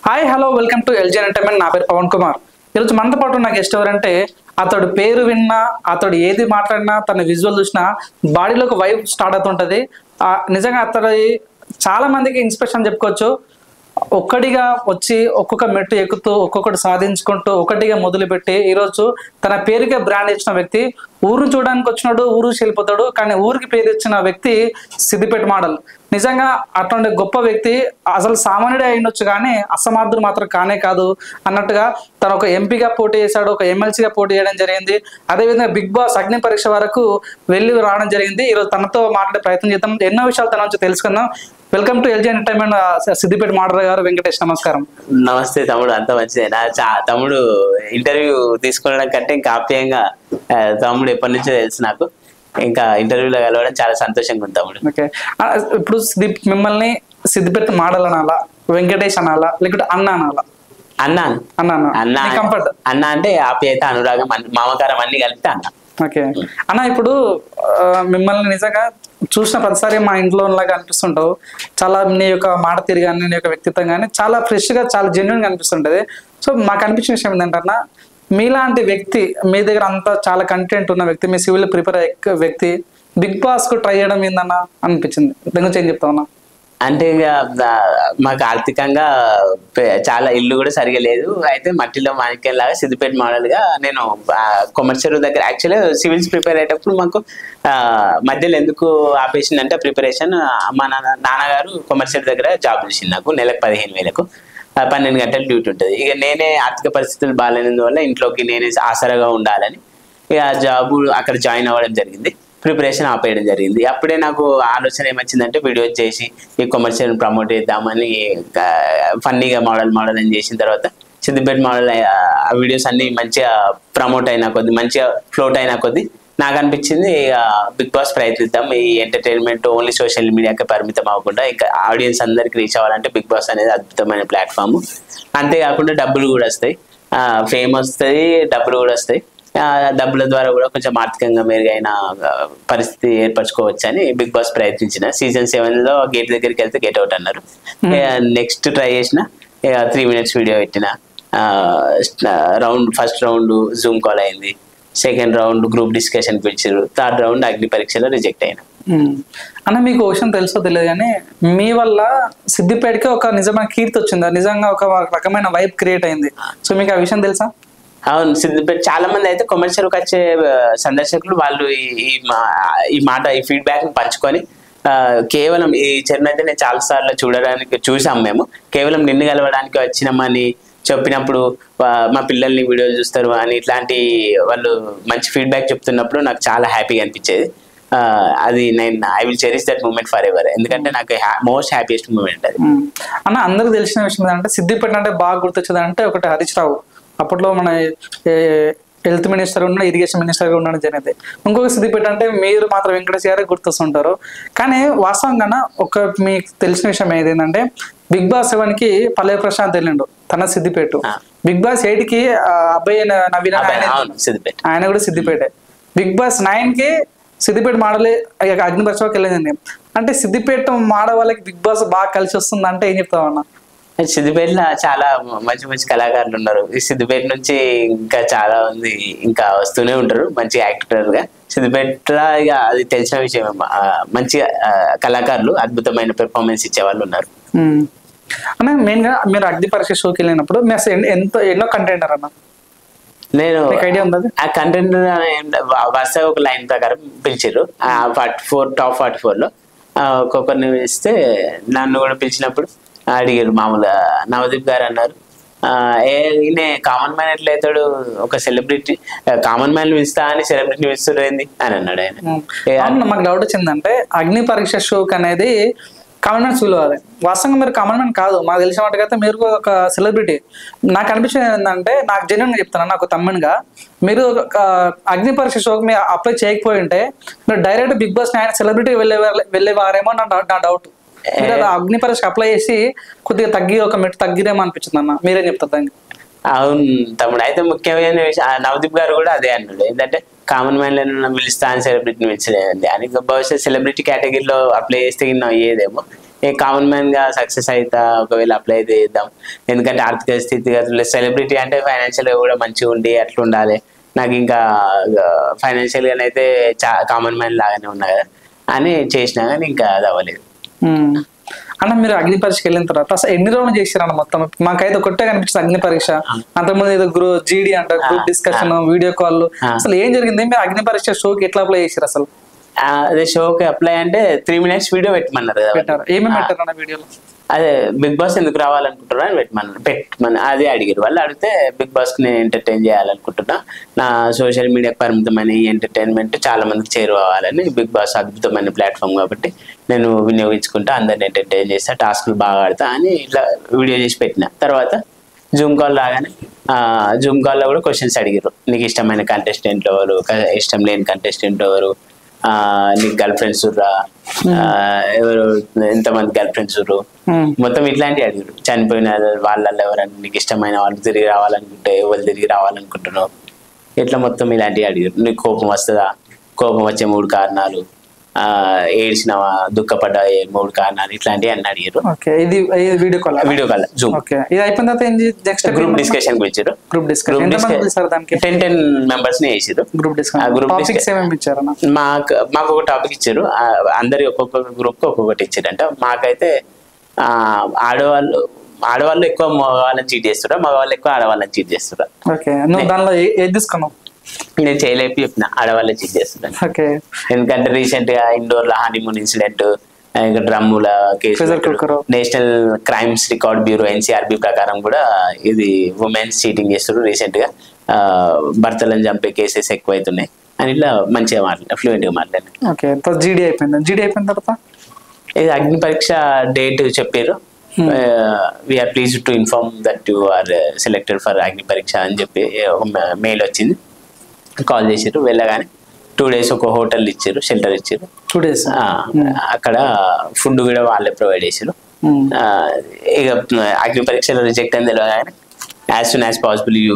Hi hello welcome to LG entertainment. నా పేరు పవన్ కుమార్. ఈరోజు మనతో పాటు నా గెస్ట్ ఎవరంటే అతడు పేరు విన్నా, అతడు ఏది మాట్లాడినా, తన విజువల్ చూసినా బాడీలో ఒక వైబ్ స్టార్ట్ అవుతుంటుంది. నిజంగా అతడు చాలా మందికి ఇన్స్పిరేషన్ చెప్పుకోవచ్చు. ఒక్కడిగా వచ్చి ఒక్కొక్క మెట్టు ఎక్కుతూ ఒక్కొక్కటి సాధించుకుంటూ ఒకటిగా మొదలుపెట్టి ఈరోజు తన పేరుకే బ్రాండ్ ఇచ్చిన వ్యక్తి. ఊరుని చూడడానికి వచ్చినాడు, ఊరు వెళ్ళిపోతాడు, కానీ ఊరికి పేరు ఇచ్చిన వ్యక్తి సిద్దిపేట మోడల్. నిజంగా అటువంటి గొప్ప వ్యక్తి అసలు సామాన్యుడే అయినొచ్చు కానీ అసమర్థుడు మాత్రం కానే కాదు అన్నట్టుగా తను ఒక ఎంపీగా పోటీ చేశాడు, ఒక ఎమ్మెల్సీగా పోటీ చేయడం జరిగింది. అదేవిధంగా బిగ్ బాస్ అగ్ని పరీక్ష వరకు వెళ్ళి రావడం జరిగింది. ఈరోజు తనతో మాట్లాడే ప్రయత్నం చేద్దాం, ఎన్నో విషయాలు తన నుంచి తెలుసుకుందాం. Welcome to LG entertainment Siddipet model గారు. వెంకటేష్ నమస్కారం. నమస్తే తమ్ముడు, అంత మంచిదే. తమ్ముడు ఇంటర్వ్యూ తీసుకోవడం కంటే ఇంకా ఆప్యాయంగా తమ్ముడు ఎప్పటి నుంచో తెలుసు నాకు. ఇంకా ఇంటర్వ్యూలో కలవడం చాలా సంతోషంగా ఉంది తమ్ముడు. ఓకే, ఇప్పుడు మిమ్మల్ని సిద్దిపేట మోడల్ అనాలా, వెంకటేష్ అనాలా, లేకపోతే అన్న అనాలా? అన్న అన్న కంఫర్ట్. అన్న అంటే ఆప్యాయత, అనురాగం, మామకారం అన్ని కలిపితే అన్న. ఓకే అన్న, ఇప్పుడు మిమ్మల్ని నిజంగా చూసిన ప్రతిసారి మా ఇంట్లో లాగా అనిపిస్తుంటావు. చాలా నీ యొక్క మాట తీరు కానీ నీ యొక్క వ్యక్తిత్వం కానీ చాలా ఫ్రెష్గా, చాలా జెన్యున్గా అనిపిస్తుంటుంది. సో మాకు అనిపించిన విషయం ఏంటంటే మీలాంటి వ్యక్తి, మీ దగ్గర అంతా చాలా కంటెంట్ ఉన్న వ్యక్తి, మీ సివిల్ ప్రిపేర్ అయ్యే వ్యక్తి బిగ్ బాస్కు ట్రై చేయడం ఏందన్న అనిపించింది. దాని గురించి ఏం చెప్తావు అన్న? అంటే ఇక మాకు ఆర్థికంగా చాలా ఇల్లు కూడా సరిగా లేదు. అయితే మట్టిలో మాణిక్యం లాగా సిద్దిపేట మోడల్ గా నేను కొమర్షియల్ దగ్గర యాక్చువల్గా సివిల్స్ ప్రిపేర్ అయ్యేటప్పుడు మాకు మధ్యలో ఎందుకు ఆపేసిందంటే ప్రిపరేషన్, మా నాన్నగారు కొమర్షియల్ దగ్గర జాబ్ చేసింది. నాకు నెలకు 15,000, 12 గంటలు డ్యూటీ ఉంటుంది. ఇక నేనే ఆర్థిక పరిస్థితులు బాగాలేనందువల్ల ఇంట్లోకి నేనే ఆసరాగా ఉండాలని ఇక జాబ్ అక్కడ జాయిన్ అవ్వడం జరిగింది. ప్రిపరేషన్ ఆపేయడం జరిగింది. అప్పుడే నాకు ఆలోచన ఏమొచ్చిందంటే వీడియోస్ చేసి ఈ కొమర్షియల్ ప్రమోట్ చేద్దామని ఫన్నీగా మోడల్ అని చేసిన తర్వాత సిద్దిపేట మోడల్ ఆ వీడియోస్ అన్ని మంచిగా ప్రమోట్ అయినా కొద్ది, మంచిగా ఫ్లోట్ అయినా కొద్ది నాకు అనిపించింది బిగ్ బాస్ ప్రయత్నిద్దాం. ఈ ఎంటర్టైన్మెంట్ ఓన్లీ సోషల్ మీడియాకి పరిమితం అవ్వకుండా ఇంకా ఆడియన్స్ అందరికి రీచ్ అవ్వాలంటే బిగ్ బాస్ అనేది అద్భుతమైన ప్లాట్ఫామ్. అంతేకాకుండా డబ్బులు కూడా వస్తాయి, ఫేమ్ వస్తుంది, డబ్బులు కూడా వస్తాయి. డబ్బుల ద్వారా కూడా కొంచెం ఆర్థికంగా మెరుగైన పరిస్థితి ఏర్పరచుకోవచ్చు అని బిగ్ బాస్ ప్రయత్నించిన. సీజన్ 7లో గేట్ దగ్గరికి వెళ్తే గేట్ అవుట్ అన్నారు. నెక్స్ట్ ట్రై చేసిన 3 minutes వీడియో పెట్టిన. ఫస్ట్ రౌండ్ జూమ్ కాల్ అయింది, సెకండ్ రౌండ్ గ్రూప్ డిస్కషన్ పిలిచారు, థర్డ్ రౌండ్ అగ్ని పరీక్షలో రిజెక్ట్ అయినా. అన్న మీకు విషయం తెలుసో తెలియదు కానీ మీ వల్ల సిద్దిపేటకి ఒక నిజమైన కీర్తి వచ్చింది, నిజంగా ఒక రకమైన వైబ్ క్రియేట్ అయింది. సో మీకు ఆ విషయం తెలుసా? అవును, సిద్దిపేట చాలా మంది అయితే కొమర్షియల్కి వచ్చే సందర్శకులు వాళ్ళు ఈ మాట, ఈ ఫీడ్బ్యాక్ పంచుకొని కేవలం ఈ చరణ్ అయితే నేను చాలా సార్లు చూసాం మేము, కేవలం నిన్ను కలవడానికి వచ్చినామని చెప్పినప్పుడు మా పిల్లల్ని వీడియోలు చూస్తారు అని ఇట్లాంటి వాళ్ళు మంచి ఫీడ్బ్యాక్ చెప్తున్నప్పుడు నాకు చాలా హ్యాపీగా అనిపించేది. అది I will cherish that moment for ever. ఎందుకంటే నాకు మోస్ట్ హ్యాపీయెస్ట్ మూమెంట్ అది. అన్న అందరికి తెలిసిన విషయం ఏంటంటే సిద్దిపేట అంటే బాగా గుర్తొచ్చేది అంటే ఒకటి హరీష్ రావు, అప్పట్లో మన హెల్త్ మినిస్టర్ ఉన్న, ఇరిగేషన్ మినిస్టర్గా ఉండడం జరిగింది. ఇంకొక సిద్దిపేట అంటే మీరు మాత్రం వెంకటేష్ గారే గుర్తొస్తుంటారు. కానీ వాస్తవంగా ఒక మీకు తెలిసిన విషయం ఏదేంటంటే బిగ్ బాస్ 7కి పల్లె ప్రశాంత్ వెళ్ళిండు, తన సిద్దిపేట. బిగ్ బాస్ 8కి అబ్బాయి నవీన ఆయన కూడా సిద్దిపేటే. బిగ్ బాస్ 9కి సిద్దిపేట మోడల్ అగ్ని పరీక్షకి వెళ్ళిందండి. అంటే సిద్దిపేట మోడల్ వాళ్ళకి బిగ్ బాస్ బాగా కలిసి వస్తుంది అంటే ఏం చెప్తామన్నా? సిద్దిపేటలో చాలా మంచి మంచి కళాకారులు ఉన్నారు. ఈ సిద్దిపేట నుంచి ఇంకా చాలా మంది ఇంకా వస్తూనే ఉంటారు మంచి యాక్టర్ గా. సిద్దిపేటలో ఇక అది తెలిసిన విషయం, మంచిగా కళాకారులు అద్భుతమైన పెర్ఫార్మెన్స్ ఇచ్చే వాళ్ళు ఉన్నారు. అన్న మెయిన్ గా మీరు అగ్ని పరీక్ష షోకి వెళ్ళినప్పుడు మీ అసలు ఎన్నో కంటెంటర్ అన్న నేను ఐడియా ఉంది? ఆ కంటెంట్ వరుసగా ఒక లైన్ ప్రకారం పిలిచారు. 44 టాప్ 44లో ఒక్కొక్కరిని పిలిస్తే నన్ను కూడా పిలిచినప్పుడు అడిగారు. మామూలుగా నవదీప్ గారు అన్నారు, ఈయన కామన్ మ్యాన్ ఎట్లయితాడు, ఒక సెలబ్రిటీ కామన్ మ్యాన్ పిలుస్తా అని సెలబ్రిటీ పిలుస్తుంది అని అన్నాడు ఆయన. మాకు డౌట్ వచ్చిందంటే అగ్ని పరీక్ష షోక్ అనేది కామన్ మ్యాన్స్ విలువాలి. వాస్తవంగా మీరు కామన్ మ్యాన్ కాదు, మాకు తెలిసిన వాటికైతే మీరు ఒక సెలబ్రిటీ. నాకు అనిపించింది ఏంటంటే, నాకు జెన్యున్గా చెప్తాను, నాకు తమ్మునిగా మీరు అగ్ని పరీక్ష షోకి మీరు అప్లై చేయకపోయి ఉంటే మీరు డైరెక్ట్ బిగ్ బాస్ ఆయన సెలబ్రిటీ వెళ్ళేవారేమో నా డౌట్. మీరు అగ్ని పరీక్ష అప్లై చేసి కొద్దిగా తగ్గి ఒక మెట్టు తగ్గిరేమో అనిపించింది అన్న, మీరేం చెప్తారు దానికి? అవును తమ్ముడు. అయితే ముఖ్యమైన విషయం నవదీప్ గారు కూడా అదే అన్నాడు, ఏంటంటే కామన్ మ్యాన్ లో పిలుస్తాను సెలబ్రిటీని పిలిచలేదండి అని. బహుశా సెలబ్రిటీ కేటగిరీలో అప్లై చేస్తే ఇన్నో అయ్యేదేమో, ఏ కామన్ మ్యాన్ గా సక్సెస్ అవుతా ఒకవేళ అప్లై అయితే చేద్దాం. ఎందుకంటే ఆర్థిక స్థితిగతులు సెలబ్రిటీ అంటే ఫైనాన్షియల్ గా కూడా మంచిగా ఉండి అట్లా ఉండాలి. నాకు ఇంకా ఫైనాన్షియల్ గానైతే కామన్ మ్యాన్ లాగానే ఉన్నా కదా అని చేసినా కానీ ఇంకా అది అవ్వలేదు. అన్న మీరు అగ్ని పరీక్షకి వెళ్ళిన తర్వాత అసలు ఎన్ని రోజులు చేశారన్న మొత్తం? మాకైతే ఒకటే కనిపించింది అగ్ని పరీక్ష, అంతకుముందు ఏదో జీడీ అంట, గ్రూప్ డిస్కషన్, వీడియో కాల్, అసలు ఏం జరిగింది? మీరు అగ్ని పరీక్ష షోకి ఎట్లా అప్లై చేశారు అసలు? అదే షోకి అప్లై అంటే 3 minutes వీడియో పెట్టమన్నారు కదా. ఏమేమి పెట్టారు అన్న వీడియోలో? అదే బిగ్ బాస్ ఎందుకు రావాలనుకుంటున్నా అని పెట్టమని అదే అడిగారు వాళ్ళు. అడిగితే బిగ్ బాస్ కి నేను ఎంటర్టైన్ చేయాలనుకుంటున్నా, నా సోషల్ మీడియాకి పరిమితమైన ఈ ఎంటర్టైన్మెంట్ చాలా మందికి చేరువవ్వాలని, బిగ్ బాస్ అద్భుతమైన ప్లాట్ఫామ్ కాబట్టి నేను వినియోగించుకుంటా, అందరిని ఎంటర్టైన్ చేస్తా, టాస్క్లు బాగా ఆడతా అని ఇట్లా వీడియో చేసి పెట్టిన. తర్వాత జూమ్ కాల్ రాగానే జూమ్ కాల్లో కూడా క్వశ్చన్స్ అడిగారు, నీకు ఇష్టమైన కంటెస్టెంట్ ఎవరు, ఇష్టం లేని కంటెస్టెంట్ ఎవరు, నీకు గర్ల్ ఫ్రెండ్స్ ఉర్రా, ఎవరు ఎంతమంది గర్ల్ ఫ్రెండ్స్ ఉర్రు, మొత్తం ఇట్లాంటివి అడిగారు. చనిపోయిన వాళ్ళల్లో ఎవరన్నా నీకు ఇష్టమైన వాళ్ళు తిరిగి రావాలనుకుంటే ఎవరు తిరిగి రావాలనుకుంటున్నావు, ఇట్లా మొత్తం ఇలాంటివి అడిగారు. నీకు కోపం వస్తుందా, కోపం వచ్చే 3 కారణాలు, ఏడ్చినవా, దుఃఖపడ్డా 3 కారణాలు, ఇట్లాంటివి అన్ని అడిగారు. ఇది వీడియో కాల్ జూమ్. ఇది అయిపోయిన తర్వాత నెక్స్ట్ గ్రూప్ డిస్కషన్ పిలిచారు. గ్రూప్ డిస్కషన్ 10 members ని వేసారు. గ్రూప్ డిస్కషన్ మాకు ఒక టాపిక్ ఇచ్చారు, అందరి ఒక్కొక్క గ్రూప్ కి ఒక్కొక్కటి ఇచ్చారంట. మాకైతే ఆడవాళ్ళు ఎక్కువ మగవాళ్ళని చీట్ చేస్తారా, మగవాళ్ళు ఎక్కువ ఆడవాళ్ళని చీట్ చేస్తారా. దానిలో ఏది తీసుకున్నావు? నేను చేయలేపి చెప్పిన ఆడవాళ్ళే చీట్ చేస్తున్నాను. ఎందుకంటే రీసెంట్ గా ఇండోర్ లో హనీమూన్ ఇన్సిడెంట్, ఇంకా డ్రమ్ముల case, national crimes record bureau NCRB ప్రకారం కూడా ఇది ఉమెన్స్ చీటింగ్ చేస్తారు. రీసెంట్ గా భర్తలను చంపే కేసెస్ ఎక్కువైతున్నాయి అని ఇట్లా మంచిగా ఫ్లూయెంట్ గా మాట్లాడాను. జీడీ అయిపోయిన తర్వాత ఇది అగ్ని పరీక్ష డేట్ చెప్పారు. We are pleased to inform that you are selected for Agni Pariksha అని చెప్పి మెయిల్ వచ్చింది. కాల్ చేసారు, వెళ్ళగానే 2 days ఒక హోటల్ ఇచ్చారు, షెల్టర్ ఇచ్చారు. 2 days అక్కడ ఫుడ్ కూడా వాళ్ళే ప్రొవైడ్ చేశారు. ఇక అగ్ని పరీక్షలో రిజెక్ట్ అని తెలియగానే as soon as possible you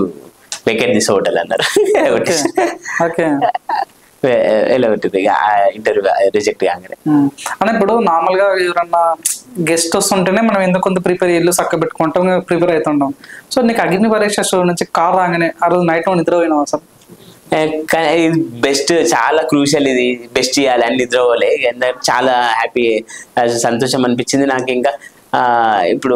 vacate this hotel అన్నారు. వెళ్ళగొట్టింది ఇక ఇంటర్వ్యూ రిజెక్ట్ కాగానే. అంటే ఇప్పుడు నార్మల్ గా ఎవరన్నా గెస్ట్ వస్తుంటేనే మనం ఎందుకు కొంత ప్రిపేర్ ఇల్లు చక్క పెట్టుకుంటాం, ప్రిపేర్ అవుతుంటాం. సో నీకు అగ్ని పరీక్ష షో నుంచి కాల్ రాగానే ఆ రోజు నైట్ నిద్ర పోయినావు అసలు? ఇది బెస్ట్, చాలా క్రూషియల్, ఇది బెస్ట్ చేయాలి అని నిద్ర పోలే. చాలా హ్యాపీ, సంతోషం అనిపించింది నాకు. ఇంకా ఇప్పుడు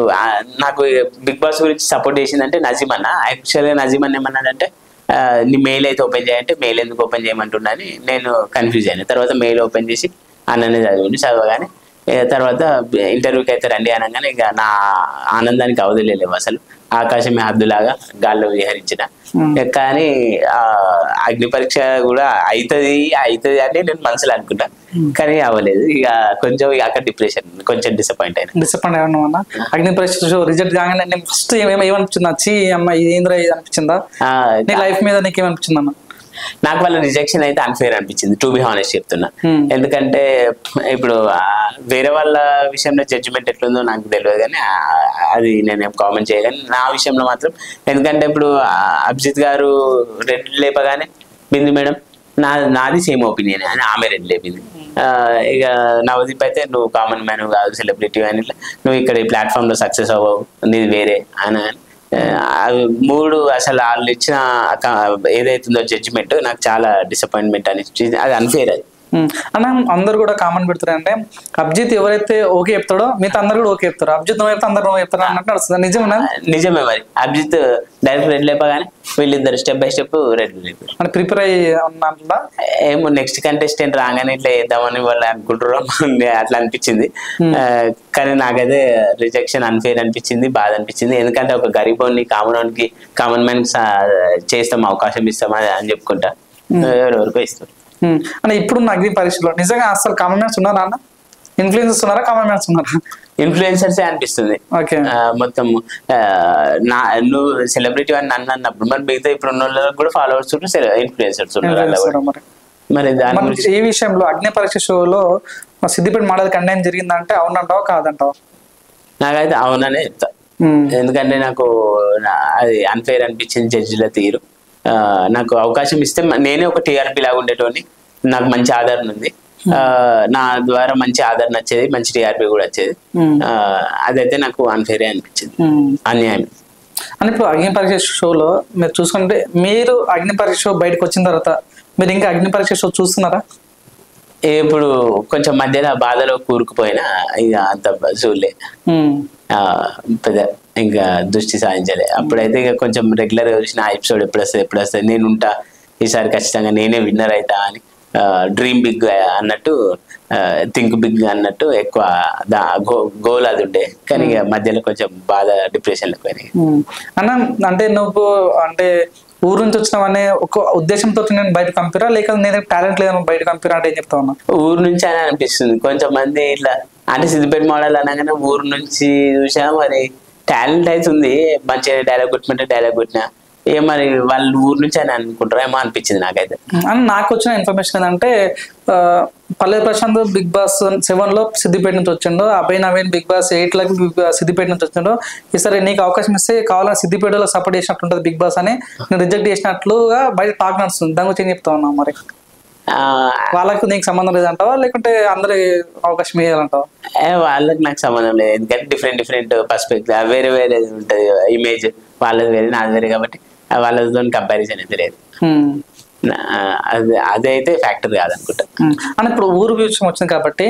నాకు బిగ్ బాస్ గురించి సపోర్ట్ చేసిందంటే నజీమ్ అన్న. యాక్చువల్గా నజీమ్ అన్న ఏమన్నాడంటే నీ మెయిల్ అయితే ఓపెన్ చేయాలంటే మెయిల్ ఎందుకు ఓపెన్ చేయమంటున్నా అని నేను కన్ఫ్యూజ్ అయ్యాను. తర్వాత మెయిల్ ఓపెన్ చేసి అన్ననే చదవగానే తర్వాత ఇంటర్వ్యూకి అయితే రండి అనగానే ఇక నా ఆనందానికి అవధులేవు అసలు. ఆకాశమే హద్దులాగా గాల్లో విహరించిన. కానీ అగ్ని పరీక్ష కూడా అవుతుంది అని నేను మనసులో అనుకుంటా, కానీ అవ్వలేదు. ఇక కొంచెం అక్కడ డిప్రెషన్, కొంచెం డిసప్పాయింట్ అయినా. అగ్ని పరీక్ష రిజల్ట్ కాగానే ఫస్ట్ ఏమనిపించింది? వచ్చి అమ్మ ఏంద్రా ఇది అనిపించిందా? నీ లైఫ్ మీద నీకు ఏమనిపించింది అన్న? నాకు వాళ్ళ రిజెక్షన్ అయితే అన్ఫేర్ అనిపించింది, టు బి హానెస్ట్ చెప్తున్నా. ఎందుకంటే ఇప్పుడు వేరే వాళ్ళ విషయంలో జడ్జిమెంట్ ఎట్లుందో నాకు తెలియదు, కానీ అది నేనేం కామెంట్ చేయగానే నా విషయంలో మాత్రం. ఎందుకంటే ఇప్పుడు అభిజిత్ గారు రెడ్ లేపగానే బిందు మేడం నాది సేమ్ ఒపీనియన్ అని ఆమె రెడ్ లేపింది. ఇక నవదీప్ అయితే నువ్వు కామన్ మ్యాన్ కాదు, సెలబ్రిటీ అని, నువ్వు ఇక్కడ ఈ ప్లాట్ఫామ్ లో సక్సెస్ అవ్వవు, నీది వేరే అని. 3 అసలు వాళ్ళు ఇచ్చిన ఏదైతుందో జడ్జిమెంట్ నాకు చాలా డిసప్పాయింట్మెంట్ అనిపించింది. అది అన్ఫేర్. అది అన్న అందరు కూడా కామెంట్ పెడతారు అంటే అభిజిత్ ఎవరైతే ఓకే చెప్తాడో మిగతా అందరు కూడా ఓకే చెప్తారు, అభిజిత్ నువ్వు చెప్తే అందరు చెప్తారు అన్నట్టు వస్తుంది. నిజమేనా? నిజమే. మరి అభిజిత్ డైరెక్ట్ రెడ్ లేపగానే వీళ్ళిద్దరు స్టెప్ బై స్టెప్ రెడ్ లేపారు. అంటే ప్రిపేర్ అయ్యి ఉన్నట్లా ఏమో నెక్స్ట్ కంటెస్టెంట్ రాగానే ఇట్లా వేద్దామని వాళ్ళు అనుకుంటారు, అట్లా అనిపించింది. కానీ నాకైతే రిజెక్షన్ అన్ఫేర్ అనిపించింది, బాధ అనిపించింది. ఎందుకంటే ఒక గరీబోని కామన్ మ్యాన్ చేస్తాం, అవకాశం ఇస్తాం అని చెప్పుకుంటా ఎవరెవరికో ఇస్తారు. అంటే ఇప్పుడున్న అగ్ని పరీక్షలో నిజంగా అసలు కామన్ మ్యాన్స్ ఉన్నారా అన్న? ఇన్ఫ్లుయెన్సర్స్ ఉన్నారా, కామన్ మ్యాన్స్ ఉన్నారా? ఇన్ఫ్లుయెన్సర్సే అనిపిస్తుంది మొత్తం. నువ్వు సెలబ్రిటీ అని నన్ను అన్నప్పుడు మరి మిగతా ఇప్పుడు ఉన్న వాళ్ళకి కూడా ఫాలోవర్స్ ఇన్ఫ్లుయెన్సర్స్ ఉన్నారు. మరి ఈ విషయంలో అగ్ని పరీక్ష షోలో సిద్దిపేట మోడల్ అన్యాయం జరిగిందంటే అవునంటావా కాదంటావా? నాకైతే అవుననే చెప్తా. ఎందుకంటే నాకు అది అన్ఫేర్ అనిపించింది జడ్జిల తీరు. నాకు అవకాశం ఇస్తే నేనే ఒక టీఆర్పీ లాగా ఉండేటోని, నాకు మంచి ఆదరణ ఉంది, నా ద్వారా మంచి ఆదరణ వచ్చేది, మంచి టీఆర్పీ కూడా వచ్చేది. అదైతే నాకు అన్ఫేరే అనిపించింది, అన్యాయం. అని ఇప్పుడు అగ్ని పరీక్ష షోలో మీరు చూసుకుంటే, మీరు అగ్ని పరీక్ష షో బయటకు వచ్చిన తర్వాత మీరు ఇంకా అగ్ని పరీక్ష షో చూస్తున్నారా? ఇప్పుడు కొంచెం మధ్యలో బాధలో కూరుకుపోయినా ఇక అంత చూడలే, పెద్ద ఇంకా దృష్టి సాధించలే. అప్పుడైతే ఇక కొంచెం రెగ్యులర్ గా చూసిన ఎపిసోడ్ ఎప్పుడు వస్తుంది నేను ఉంటా, ఈసారి ఖచ్చితంగా నేనే విన్నర్ అవుతా అని, డ్రీమ్ బిగ్ అన్నట్టు, థింక్ బిగ్ అన్నట్టు ఎక్కువ గోల్ అది ఉండే. కానీ ఇక మధ్యలో కొంచెం బాధ, డిప్రెషన్లకు పోయినాయి. అన్న అంటే నువ్వు అంటే ఊరు నుంచి వచ్చినావనే ఒక ఉద్దేశంతో నేను బయట పంపిరా, లేక నేను టాలెంట్ లేదని బయట పంపిరా అంటే ఏం చెప్తా ఉన్నా? ఊరు నుంచి అని అనిపిస్తుంది కొంచెం మంది ఇట్లా, అంటే సిద్దిపేట మోడల్ అనగానే ఊరు నుంచి చూసా, మరి టాలెంట్ అయితే ఉంది, మంచిగా డైలాగ్ కొట్టినట్టే డైలాగ్ కొట్టినా, ఏ మరి వాళ్ళు ఊరు నుంచి అని అనుకుంటారా ఏమో అనిపించింది నాకైతే. అని నాకు వచ్చిన ఇన్ఫర్మేషన్ ఏంటంటే, పల్లె ప్రశాంత్ బిగ్ బాస్ 7 లో సిద్దిపేట నుంచి వచ్చిండు, అభయ్ నవీన్ బిగ్ బాస్ 8 లకి సిద్దిపేట నుంచి వచ్చిండు. ఈసారి నీకు అవకాశం ఇస్తే కావాలని సిద్దిపేటలో సపోర్ట్ చేసినట్టు ఉంటుంది బిగ్ బాస్ అని, నేను రిజెక్ట్ చేసినట్లుగా బయట టాక్ నడుస్తుంది. దాని గురించి ఏం చెప్తా ఉన్నా? మరి వాళ్ళకు నీకు సంబంధం లేదంటావా, లేకుంటే అందరికి అవకాశం ఇవ్వాలంటావా? వాళ్ళకి నాకు సంబంధం లేదు, ఎందుకంటే డిఫరెంట్ పర్స్పెక్టివ్, వేరే వేరే ఉంటుంది ఇమేజ్, వాళ్ళది వేరే నాది వేరే, కాబట్టి వాళ్ళతో కంపారిజన్ అయితే లేదు. అదైతే ఫ్యాక్టర్ కాదనుకుంటా. అని ఇప్పుడు ఊరు విషయం వచ్చింది కాబట్టి,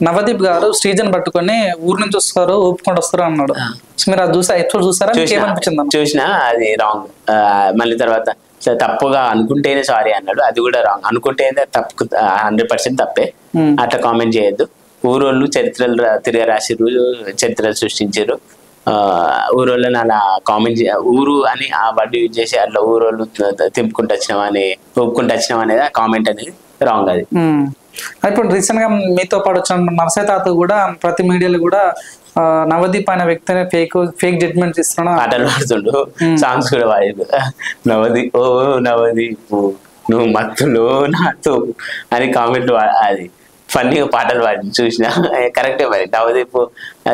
నవదీప్ గారు శ్రీజన్ పట్టుకొని ఊరు నుంచి వస్తారు, ఊపుకుంటూ వస్తారు అన్నాడు. మీరు అది ఎప్పుడు చూసారా? ఏమనిపించింది? చూసినా అది రాంగ్. మళ్ళీ తర్వాత తప్పుగా అనుకుంటేనే సారీ అన్నాడు, అది కూడా రాంగ్. అనుకుంటేనే తప్పు, 100% తప్పే. అట్లా కామెంట్ చేయొద్దు. ఊరోళ్ళు చరిత్రలు తిరగరాసిర్రు, చరిత్రలు సృష్టించారు. ఊరోళ్ళని అలా కామెంట్ ఊరు అని ఆ వర్డ్ యూజ్ చేసి అట్లా ఊరోళ్ళు తింపుకుంటూ వచ్చినామని, ఒప్పుకుంటూ వచ్చినాం అనేది ఆ కామెంట్ అనేది రాంగ్. అది ఇప్పుడు రీసెంట్ గా మీతో పాటు వచ్చిన నర్సయ్య తాత కూడా ప్రతి మీడియాలో కూడా నవదీప్ అనే వ్యక్తిని ఫేక్ జడ్జ్మెంట్ ఇస్తున్నాడు, పాటలు పాడుతుండు, సాంగ్స్ కూడా పాడారు. నవదీప్ ఓ నవదీప్ నువ్వు మత్తులో నాతో అని కామెంట్, అది ఫన్నీగా పాటలు పాడి చూసిన. కరెక్టే మరి, నవదీప్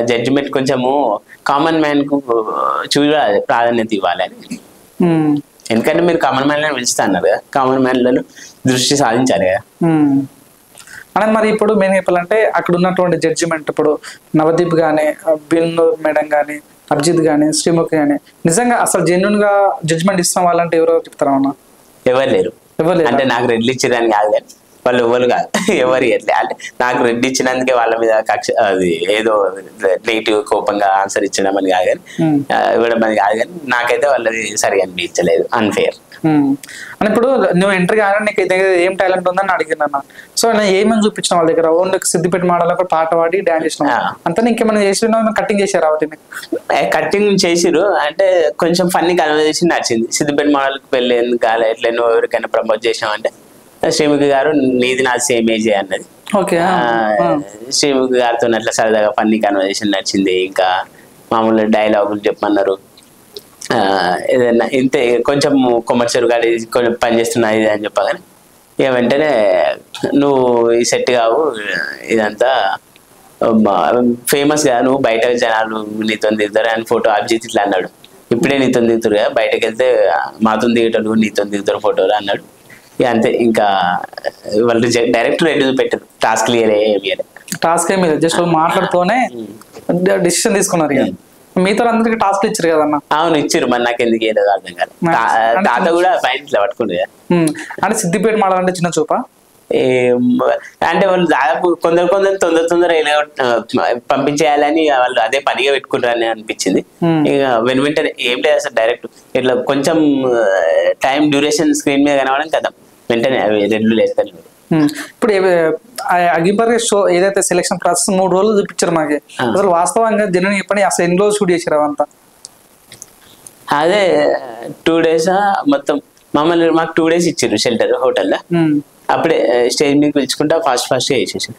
జడ్జిమెంట్ కొంచెము కామన్ మ్యాన్ కు చూడాలి, ప్రాధాన్యత ఇవ్వాలని. ఎందుకంటే మీరు కామన్ మ్యాన్ లను పిలుస్తా అన్నారు కదా, కామన్ మ్యాన్ లను దృష్టి సాధించాలి కదా. అని మరి ఇప్పుడు మేము చెప్పాలంటే అక్కడ ఉన్నటువంటి జడ్జిమెంట్, ఇప్పుడు నవదీప్ కానీ, బిల్నూర్ మేడం కానీ, అభిజిత్ కానీ, శ్రీముఖి కానీ, నిజంగా అసలు జెన్యున్ గా జడ్జిమెంట్ ఇస్తాం వాళ్ళంటే ఎవరో చెప్తారా? ఎవరు లేరు. అంటే నాకు రెడ్లు ఇచ్చేదాన్ని కాదు, కానీ వాళ్ళు ఎవరు కాదు, ఎవరు ఎట్లే అంటే నాకు రెడ్ ఇచ్చినందుకే వాళ్ళ మీద కక్ష, అది ఏదో నెగిటివ్ కోపంగా ఆన్సర్ ఇచ్చడం అని కాదు, కానీ ఇవ్వడం అని కాదు, కానీ నాకైతే వాళ్ళది సరిగా అనిపించలేదు, అన్ఫేర్. అని ఇప్పుడు నువ్వు ఎంట్రీ కానీ నీకు ఏం టాలెంట్ ఉందని అడిగినా, సో నేను ఏమేమి చూపించిన వాళ్ళ దగ్గర, ఓన్లీ సిద్దిపేట మోడల్ ఒక పాట పాడి డాన్స్ చేసిన అంతా, ఇంకేమైనా చేసినా కటింగ్ చేశారు? వాటిని కటింగ్ చేసిరు అంటే కొంచెం ఫన్నీ కన్వర్జేషన్ నచ్చింది. సిద్దిపేట మోడల్కి పెళ్ళి ఎందుకు కాలే, ఎట్లా నువ్వు ఎవరికైనా ప్రమోట్ చేసినావంటే శ్రీముఖి గారు నీది నాది సేమ్ ఏజ్ అన్నది. శ్రీముఖి గారితో అట్లా సరదాగా ఫన్నీ కన్వర్జేషన్ నచ్చింది. ఇంకా మామూలు డైలాగులు చెప్పమన్నారు, ఏదైనా ఇంతే కొంచెం కొమర్షియల్ గాడి కొంచెం పని చేస్తున్నా ఇది అని చెప్పగానే ఇక వెంటనే నువ్వు ఈ సెట్ కావు, ఇదంతా ఫేమస్ గా నువ్వు బయట జనాలు నీతో దిగుతారు అని ఫోటో అభిజిత్ ఇట్లా అన్నాడు. ఇప్పుడే నీతో దిగుతారు కదా, బయటకు వెళ్తే మాతో దిగేటోళ్ళు నీతో దిగుతారు ఫోటోలు అన్నాడు. ఇక అంతే, ఇంకా వాళ్ళు డైరెక్ట్ రెడ్ పెట్టారు, టాస్క్ టాస్క్ ఏమి జస్ట్ మాట్లాడుతూనే డిసిషన్ తీసుకున్నారు. ఇక మీతో అందరికి టాస్క్ ఇచ్చారు కదన్నా? అవును ఇచ్చారు, మరి నాకు ఎందుకు ఏదో అర్థం కాదు. తాత కూడా పైన ఇట్లా పట్టుకుంది. అంటే సిద్దిపేట మోడల్ అంటే చిన్న చూపా? అంటే వాళ్ళు దాదాపు కొందరు తొందర పంపించేయాలని వాళ్ళు అదే పనిగా పెట్టుకుంటారని అనిపించింది. ఇక వెంటనే ఏం లేదు అసలు, డైరెక్ట్ ఇట్లా కొంచెం టైం డ్యూరేషన్ స్క్రీన్ మీద కనవడం కదా, వెంటనే అవి రెడ్లు లేస్తారు. ఇప్పుడు అగ్నిపర్య షో ఏదైతే సెలక్షన్ ప్రాసెస్ 3 రోజులు చూపించారు మాకు, అసలు వాస్తవంగా జనం చెప్పండి అసలు ఎన్ని రోజులు షూట్ చేశారు అవంతా? అదే 2 days మొత్తం. మమ్మల్ని మాకు 2 days ఇచ్చారు షెల్టర్ హోటల్లో, అప్పుడే స్టేజ్ మీద పిలుచుకుంటా ఫాస్ట్ చేసేసారు.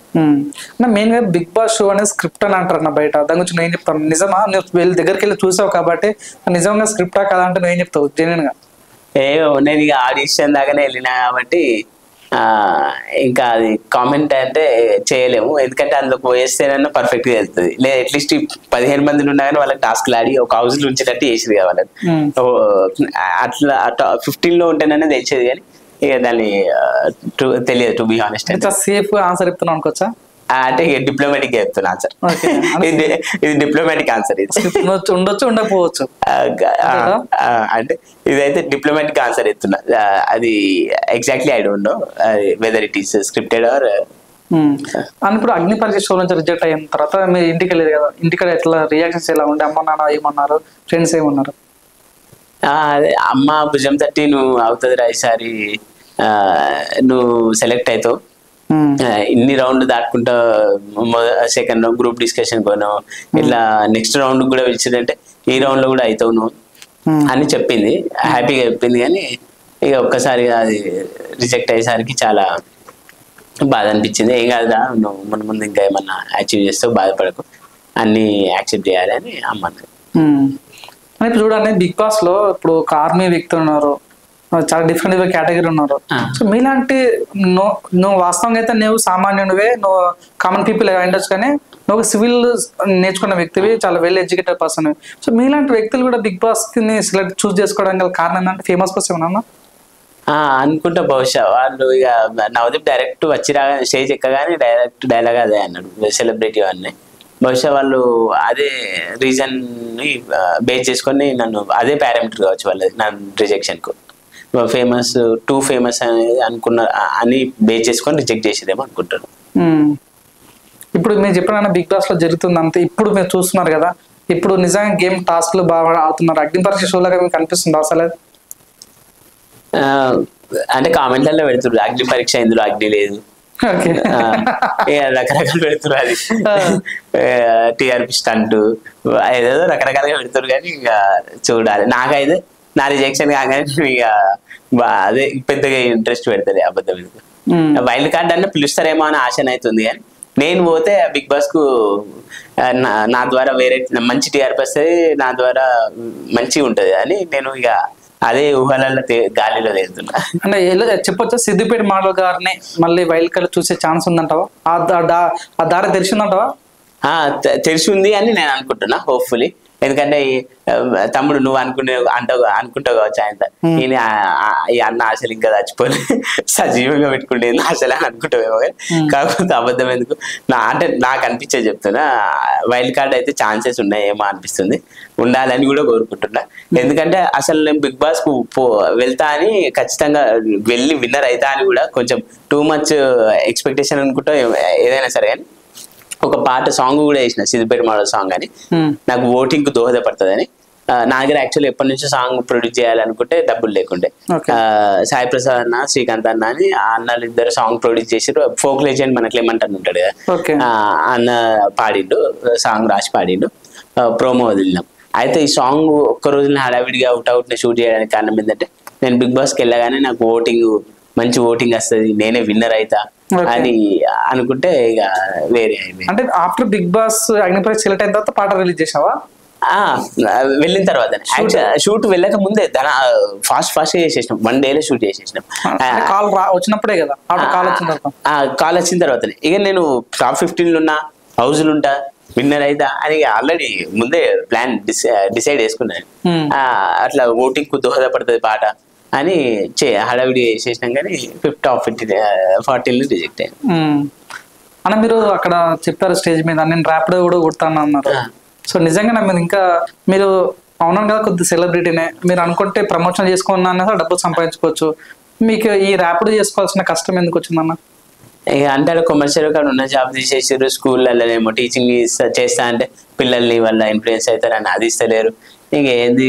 మెయిన్ గా బిగ్ బాస్ షో అనేది స్క్రిప్ట్ అని అంటారు అన్న బయట, దాని గురించి నేను చెప్తాను. నిజమా? నువ్వు వెళ్ళి దగ్గరికి వెళ్ళి చూసావు కాబట్టి నిజంగా స్క్రిప్టా కదా అంటే నువ్వేం చెప్తావు జెన్యున్ గా? నేను ఇక ఆడిషన్ దాకానే వెళ్ళినా కాబట్టి ఇంకా అది కామెంట్ అంటే చేయలేము, ఎందుకంటే అందులో పోయేస్తేనన్నా పర్ఫెక్ట్ గా వెళ్తుంది. లేదా అట్లీస్ట్ 15 మందిని ఉన్నా కానీ వాళ్ళకి టాస్క్లు ఆడి ఒక హౌస్ లో ఉంచేటట్టు చేసేది కావాలి. అట్లా 15 లో ఉంటేనన్నా తెలిసేది, కానీ ఇక దాన్ని తెలియదు to be honest. Safe answer చెప్తున్నాను అనుకోవచ్చా? అంటే డిప్లొమాటిక్ గా చెప్తున్నా ఆన్సర్. ఇది డిప్లొమాటిక్ ఆన్సర్. ఉండొచ్చు ఉండకపోవచ్చు. అంటే ఇదైతే డిప్లొమాటిక్ ఆన్సర్ చెప్తున్నా. అది exactly I don't know whether it is scripted or. ఇప్పుడు అగ్ని పరీక్ష షో నుంచి రిజెక్ట్ అయిన తర్వాత మీరు ఇంటికి వెళ్ళేది కదా, ఇంటికి ఎట్లా రియాక్షన్స్ ఎలా ఉండే? అమ్మ నాన్న ఏమన్నారు, ఫ్రెండ్స్ ఏమన్నారు? అదే అమ్మ భుజం తట్టి నువ్వు అవుతుంది ఈసారి, నువ్వు సెలెక్ట్ అవుతావు, ఇన్ని రౌండ్ దాటుకుంటా సెకండ్ రౌండ్ గ్రూప్ డిస్కషన్ పోయినావు, ఇట్లా నెక్స్ట్ రౌండ్ కూడా పిలిచిందంటే ఈ రౌండ్ లో కూడా అవుతావు నువ్వు అని చెప్పింది. హ్యాపీగా చెప్పింది, కానీ ఇక ఒక్కసారిగా అది రిజెక్ట్ అయ్యేసరికి చాలా బాధ అనిపించింది. ఏం కాదురా, నువ్వు మన ముందు ఇంకా ఏమన్నా అచీవ్ చేస్తావు, బాధపడకు, అన్ని యాక్సెప్ట్ చేయాలి అని అమ్మ. ఇప్పుడు చూడండి, బిగ్ బాస్ లో ఇప్పుడు ఒక ఆర్మీ వ్యక్తులు ఉన్నారు, చాలా డిఫరెంట్ కేటగిరీ ఉన్నారు. సో మీలాంటి నువ్వు వాస్తవంగా అయితే నువ్వు సామాన్యునివే, నువ్వు కామన్ పీపుల్ అయ్యుండొచ్చు, కానీ నువ్వు సివిల్ నేర్చుకున్న వ్యక్తివి, చాలా వెల్ ఎడ్యుకేటెడ్ పర్సన్. సో మీలాంటి వ్యక్తులు కూడా బిగ్ బాస్ ని చూస్ చేసుకోవడం గల కారణం ఏంటంటే ఫేమస్ కోసం ఏమన్నా అనుకుంటా. బహుశా వాళ్ళు ఇక నవదీప్ డైరెక్ట్ వచ్చి రాగా స్టేజ్ ఎక్కగానే డైరెక్ట్ డైలాగ్ అదే అన్నాడు, సెలబ్రిటీ అన్నీ. బహుశా వాళ్ళు అదే రీజన్ ని బేస్ చేసుకొని నన్ను, అదే పారామీటర్ కావచ్చు వాళ్ళది నా రిజెక్షన్ కు. ఫేమస్ టూ ఫేమస్ అనేది అనుకున్న అని బేస్ చేసుకొని రిజెక్ట్ చేసేదేమో అనుకుంటాను. ఇప్పుడు మీరు చెప్పిన బిగ్ బాస్ లో జరుగుతుంది అంతే, ఇప్పుడు మీరు చూస్తున్నారు కదా, ఇప్పుడు నిజంగా గేమ్ టాస్క్లు బాగా ఆడుతున్నారు. అగ్ని పరీక్ష షోలాగా మీకు అనిపిస్తుంది అసలు? అంటే కామెంట్లలో పెడుతున్నారు అగ్ని పరీక్ష, ఇందులో అగ్ని లేదు, రకరకాలు పెడుతున్నారు. అది టిఆర్పి స్టంట్ ఏదేదో రకరకాలుగా పెడుతున్నారు, కానీ ఇక చూడాలి. నాకైతే నా రిజెక్షన్ కాగానే ఇక అదే పెద్దగా ఇంట్రెస్ట్ పెడతారు అబద్ధం. వైల్డ్ కార్డ్ అంటే పిలుస్తారేమో అని ఆశ అవుతుంది, కానీ నేను పోతే బిగ్ బాస్ కు నా ద్వారా వేరే మంచి టీఆర్పీ వస్తుంది, నా ద్వారా మంచిగా ఉంటది అని నేను ఇక అదే ఊహలలో గాలిలో తేలుతున్నా. అంటే చెప్పొచ్చా, సిద్దిపేట మోడల్ గారిని మళ్ళీ వైల్డ్ కార్డ్ చూసే ఛాన్స్ ఉందంటావా? ఆ దారి తెలిసిందంటావా? తెలిసి ఉంది అని నేను అనుకుంటున్నా, హోప్ఫుల్లీ. ఎందుకంటే తమ్ముడు నువ్వు అనుకుంటావు కావచ్చు ఆయన ఈయన ఈ అన్న ఆశలు ఇంకా చచ్చిపోయి సజీవంగా పెట్టుకుంటే ఆశలు అని అనుకుంటావేమో, కాకపోతే అబద్ధం ఎందుకు. అంటే నాకు అనిపించే చెప్తున్నా, వైల్డ్ కార్డ్ అయితే ఛాన్సెస్ ఉన్నాయేమో అనిపిస్తుంది, ఉండాలని కూడా కోరుకుంటున్నా. ఎందుకంటే అసలు నేను బిగ్ బాస్ కు వెళ్తా అని ఖచ్చితంగా వెళ్ళి విన్నర్ అవుతా అని కూడా కొంచెం టూ మచ్ ఎక్స్పెక్టేషన్ అనుకుంటా ఏదైనా సరే. కానీ ఒక పాట సాంగ్ కూడా వేసిన, సిద్దిపేట మోడల్ సాంగ్ అని, నాకు ఓటింగ్ కు దోహదపడుతుందని. నా దగ్గర యాక్చువల్లీ ఎప్పటి నుంచో సాంగ్ ప్రొడ్యూస్ చేయాలనుకుంటే డబ్బులు లేకుండే. సాయి ప్రసాద్ అన్న, శ్రీకాంత్ అన్న అని ఆ అన్నలు ఇద్దరు సాంగ్ ప్రొడ్యూస్ చేసారు. ఫోక్ లెజెండ్ మన క్లెమెంట్ అని ఉంటాడు కదా, అన్న పాడిండు, సాంగ్ రాసి పాడిండు, ప్రోమో వదిలినాం. అయితే ఈ సాంగ్ ఒక్క రోజున హడావిడిగా అవుట్ ని షూట్ చేయడానికి కారణం ఏంటంటే, నేను బిగ్ బాస్కి వెళ్ళగానే నాకు మంచి ఓటింగ్ వస్తుంది, నేనే విన్నర్ అవుతా అని అనుకుంటే ఇక వేరే. అంటే ఆఫ్టర్ బిగ్ బాస్ అగ్ని పరీక్ష సెలెక్ట్ అయిన తర్వాత పాట రిలీజ్ చేసావా? వెళ్ళిన తర్వాత షూట్ వెళ్ళక ముందే ఫాస్ట్ చేసేసినాం, 1 day షూట్ చేసేసినాం. కాల్ వచ్చినప్పుడే కదా, కాల్ వచ్చిన తర్వాతనే ఇక నేను టాప్ 15 ఉన్నా, హౌస్లు ఉంటా, విన్నర్ అయితా అని ఆల్రెడీ ముందే ప్లాన్ డిసైడ్ చేసుకున్నాను. అట్లా ఓటింగ్ కు దోహదపడుతుంది పాట అని హడావిడి చేసినాం, కానీ 14 రిజెక్ట్ అయ్యాను. అన్న మీరు అక్కడ చెప్పారు స్టేజ్ మీద, నేను ర్యాపిడో కూడా కొడతాను అన్నారు. సో నిజంగా మీరు ఇంకా మీరు అవునాను కదా, కొద్ది సెలబ్రిటీనే, మీరు అనుకుంటే ప్రమోషన్ చేసుకున్నా డబ్బులు సంపాదించుకోవచ్చు. మీకు ఈ ర్యాపిడో చేసుకోవాల్సిన కష్టం ఎందుకు వచ్చిందన్న? ఇక అంటే కమర్షియల్ కాడ ఉన్న జాబ్ తీసేసారు, స్కూళ్ళేమో టీచింగ్ చేస్తా అంటే పిల్లల్ని వాళ్ళ ఇన్ఫ్లుయెన్స్ అవుతారని అది ఇస్తలేరు. ఇంక ఏంది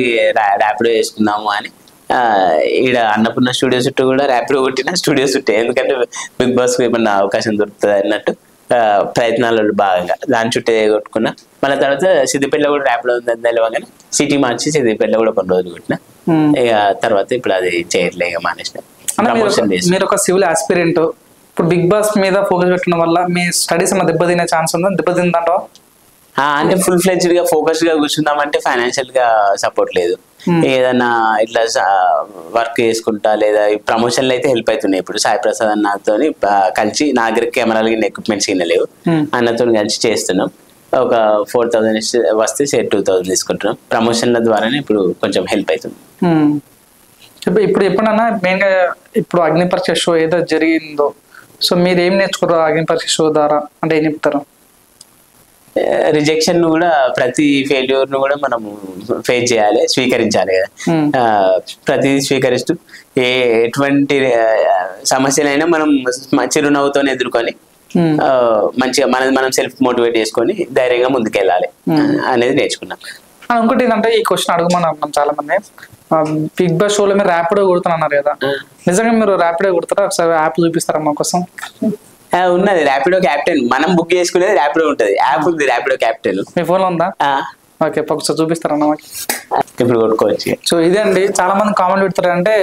ర్యాపిడో చేసుకుందాము అని ఈడ అన్నపూర్ణ స్టూడియో చుట్టూ కూడా ర్యాపిడో కొట్టిన స్టూడియో చుట్టే, ఎందుకంటే బిగ్ బాస్ కు ఏమన్నా అవకాశం దొరుకుతుంది అన్నట్టు ప్రయత్నాలు భాగంగా దాని చుట్టే కొట్టుకున్నా. మళ్ళీ తర్వాత సిద్దిపేటలో కూడా ర్యాపిడో ఉందని తెలియగానే సిటీ మార్చి సిద్దిపేటలో కూడా కొన్ని రోజులు కొట్టిన. ఇక తర్వాత ఇప్పుడు అది చేయట్లే, ఇక మానేసిన. మీరు ఒక సివిల్ ఆస్పిరెంట్, ఇప్పుడు బిగ్ బాస్ మీద ఫోకస్ పెట్టడం వల్ల మీ స్టడీస్ ఏమైనా దెబ్బతినే ఛాన్స్ ఉందా? దెబ్బతిందంటావా? అంటే ఫుల్ ఫ్లెడ్జ్డ్ గా ఫోకస్డ్ గా కూర్చుందామంటే ఫైనాన్షియల్ గా సపోర్ట్ లేదు. ఏదన్నా ఇట్లా వర్క్ చేసుకుంటా లేదా ప్రమోషన్లు అయితే హెల్ప్ అవుతున్నాయి. ఇప్పుడు సాయి ప్రసాద్ అన్నతో కలిసి నా దగ్గర కెమెరాలు ఎక్విప్మెంట్స్ కింద లేవు, అన్నతో కలిసి చేస్తున్నాం. ఒక 4,000 వస్తే 2,000 తీసుకుంటున్నాం. ప్రమోషన్ల ద్వారానే ఇప్పుడు కొంచెం హెల్ప్ అవుతుంది. ఇప్పుడు ఎప్పుడన్నా మెయిన్గా ఇప్పుడు అగ్ని పరీక్ష షో ఏదో జరిగిందో, సో మీరు ఏం నేర్చుకున్నారు అగ్ని పరీక్ష షో ద్వారా? అంటే ఏం చెప్తారు? రిజెక్షన్ ను కూడా, ప్రతి ఫెయిల్యూర్ ను కూడా మనం ఫేస్ చేయాలి, స్వీకరించాలి కదా. ప్రతిదీ స్వీకరిస్తూ ఎటువంటి సమస్యలైనా మనం చిరునవ్వుతో ఎదుర్కొని మంచిగా మనం సెల్ఫ్ మోటివేట్ చేసుకొని ధైర్యంగా ముందుకెళ్ళాలి అనేది నేర్చుకున్నాం. ఇంకోటి ఏంటంటే ఈ క్వశ్చన్ అడగమని అన్నాం చాలా మంది. బిగ్ బాస్ షోలో మీరు ర్యాపిడో కొడుతున్నారు కదా, నిజంగా మీరు ర్యాపిడో కొడతారా? ఒకసారి యాప్ చూపిస్తారా మా కోసం? ఉన్నది ర్యాపిడో క్యాప్టెన్. మనం బుక్ చేసుకునేది ర్యాపిడో ఉంటది, యాప్ ఉంది ర్యాపిడో క్యాప్టెన్. మీ ఫోన్ లో ఉందా? ఓకే, ఒకసారి చూపిస్తారన్న మాకు. ఇప్పుడు కొట్టుకోవచ్చు. సో ఇదే అండి, చాలా మంది కామెంట్ పెడతారు అంటే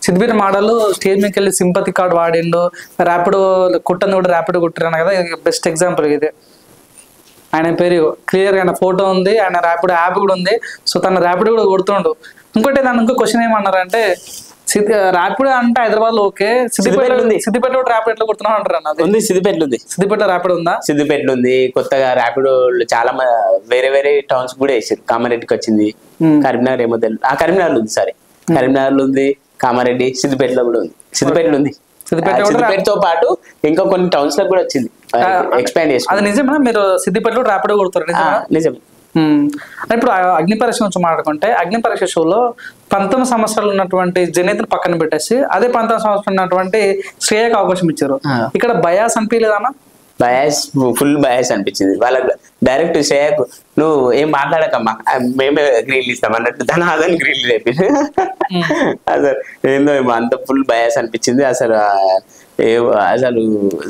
సిద్దిపేట మోడల్ స్టేజ్ మీదకి వెళ్ళి సింపతి కార్డు వాడిండు, ర్యాపిడో కొట్టని కూడా ర్యాపిడో కొట్టారు కదా. బెస్ట్ ఎగ్జాంపుల్ ఇదే. ఆయన పేరు క్లియర్, ఆయన ఫోటో ఉంది, ఆయన ర్యాపిడో యాప్ కూడా ఉంది. సో తన ర్యాపిడో కూడా కొడుతుండు. ఇంకోటి దాని ఇంకో క్వశ్చన్ ఏమన్నారంటే, ర్యాపిడో అంటే హైదరాబాద్ లో ఓకే, సిద్దిపేట ర్యాపిడో ఎట్లా కొడుతున్నావు అంటారు అన్న. ఉంది, సిద్దిపేట ఉంది. సిద్దిపేట ర్యాపిడో ఉందా? సిద్దిపేట ఉంది. కొత్తగా ర్యాపిడో చాలా వేరే వేరే టౌన్స్ కూడా వేసారు. కామారెడ్డికి వచ్చింది, కరీంనగర్ ఏమో తెలియదు. కరీంనగర్ ఉంది, సారీ కరీంనగర్ ఉంది, కామారెడ్డి, సిద్దిపేటలో కూడా ఉంది. సిద్దిపేటలో ఉంది. సిద్దిపేటతో పాటు ఇంకా కొన్ని టౌన్స్ లో కూడా వచ్చింది, ఎక్స్పాండ్ చేసి. అది నిజమా? మీరు సిద్దిపేటలో ర్యాపిడో కొడుతారు? నిజం. ఇప్పుడు అగ్ని పరీక్ష నుంచి మాట్లాడుకుంటే, అగ్ని పరీక్ష షోలో 19 సంవత్సరాలు ఉన్నటువంటి జనేతను పక్కన పెట్టేసి అదే 19 సంవత్సరాలు ఉన్నటువంటి శ్రేయకు అవకాశం ఇచ్చారు. ఇక్కడ బయాస్ అనిపించలేదన్నా? బయాస్, ఫుల్ బయాస్ అనిపించింది వాళ్ళకి. డైరెక్ట్ శ్రేయకు నువ్వు ఏం మాట్లాడకమ్మా, మేమే గ్రీన్లు ఇస్తాం అన్నట్టు తన అదని గ్రీన్లు చెప్పింది. అసలు ఏందో అంత ఫుల్ బయాస్ అనిపించింది. అసలు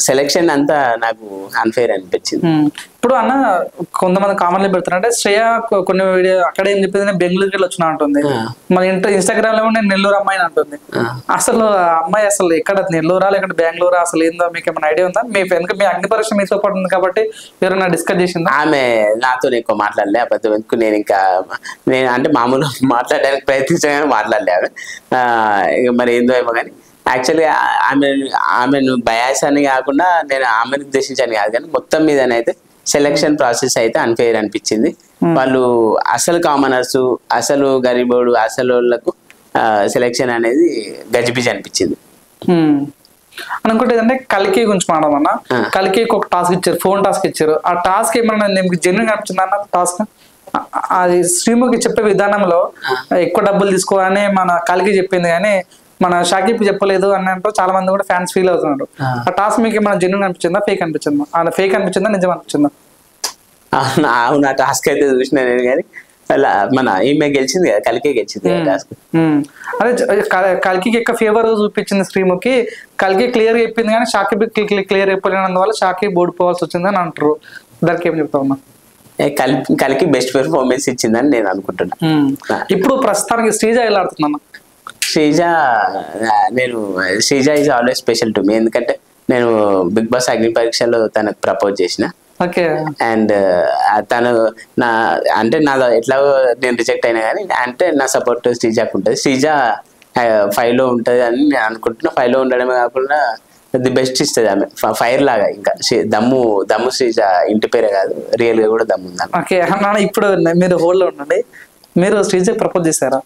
సెలెక్షన్ అంతా నాకు అన్ఫేర్ అనిపించింది. ఇప్పుడు అన్న కొంతమంది కామెంట్లు పెడుతున్నారంటే, శ్రేయ కొన్ని వీడియో అక్కడ ఏం చెప్పింది, నేను బెంగళూరుకి వెళ్ళి వచ్చినా అంటుంది. మన ఇన్స్టాగ్రామ్ లో నేను నెల్లూరు అమ్మాయిని అంటుంది. అసలు అమ్మాయి అసలు ఎక్కడ నెల్లూరా లేకపోతే బెంగళూరా, అసలు ఏందో మీకు ఏమైనా ఐడియా ఉందా? మీ అగ్ని పరీక్ష మీతో పాటు ఉంది కాబట్టి ఎవరైనా డిస్కస్ చేసిందా? ఆమె నాతో ఎక్కువ మాట్లాడలే, అబద్ధం ఎందుకు. నేను అంటే మామూలు మాట్లాడడానికి ప్రయత్నించగానే మాట్లాడలే ఆమె. మరి ఏందో ఏమో కానీ యాక్చువల్గా ఆమెను బయాస్ అని కాకుండా నేను ఆమెను ఉద్దేశించాను కాదు, కానీ మొత్తం మీదనైతే సెలెక్షన్ ప్రాసెస్ అయితే అన్ఫేర్ అనిపించింది. వాళ్ళు అసలు కామనర్స్, అసలు గరీబోడు, అసలు వాళ్ళకు సెలెక్షన్ అనేది గజిబిజి అనిపించింది. అనుకుంటే ఏంటంటే కల్కి గురించి మాట్లాడమన్నా. కల్కి ఒక టాస్క్ ఇచ్చారు, ఫోన్ టాస్క్ ఇచ్చారు. ఆ టాస్క్ ఏమన్నా మీకు జెన్యున్ అనిపించింది అన్న టాస్క్? అది శ్రీముఖి చెప్పే విధానంలో ఎక్కువ డబ్బులు తీసుకోవాలని మన కల్కి చెప్పింది, కానీ మన షాకిబ్ చెప్పలేదు అన్నట్టు చాలా మంది కూడా ఫ్యాన్స్ ఫీల్ అవుతున్నారు. ఆ టాస్క్ మీకు ఏమైనా జెన్యున్ అనిపించిందా, ఫేక్ అనిపించిందా? అలా ఫేక్ అనిపించిందా, నిజం అనిపించిందా? అవును, ఆ టాస్క్ అయితే చూసిన నేను, కానీ మన ఈమె గెలిచింది కదా, కలికే గెలిచింది టాస్క్. అదే కల్కి ఎక్కువ ఫేవర్ చూపించింది శ్రీముఖి. కల్కి క్లియర్ చెప్పింది కానీ షాకిబ్ క్లియర్ చెప్పలేనందువల్ల షాకిబ్ ఓడిపోవాల్సి వచ్చింది అని అంటారు. దానికి ఏం చెప్తా ఉన్నా? కలికి బెస్ట్ పెర్ఫార్మెన్స్ ఇచ్చిందని నేను అనుకుంటున్నా. ఇప్పుడు ప్రస్తుతానికి శ్రీజ ఎలా ఆడుతున్నాను? Sreeja is always special to me. ఎందుకంటే నేను బిగ్ బాస్ అగ్ని పరీక్షలో తనకు ప్రపోజ్ చేసిన. అండ్ తను నాదో ఎట్లా నేను రిజెక్ట్ అయినా కానీ అంటే నా సపోర్ట్ శ్రీజాకు ఉంటుంది. శ్రీజ 5 లో ఉంటుంది అని నేను అనుకుంటున్నా. 5 లో ఉండడమే కాకుండా ది బెస్ట్ ఇస్తుంది ఆమె, ఫైర్ లాగా. ఇంకా దమ్ము శ్రీజ ఇంటి పేరే కాదు, రియల్ గా కూడా దమ్ము ఉందని. ఓకే, ఇప్పుడు మీరు హోల్డ్ లో ఉండండి. మీరు శ్రీజాకి ప్రపోజ్ చేశారా?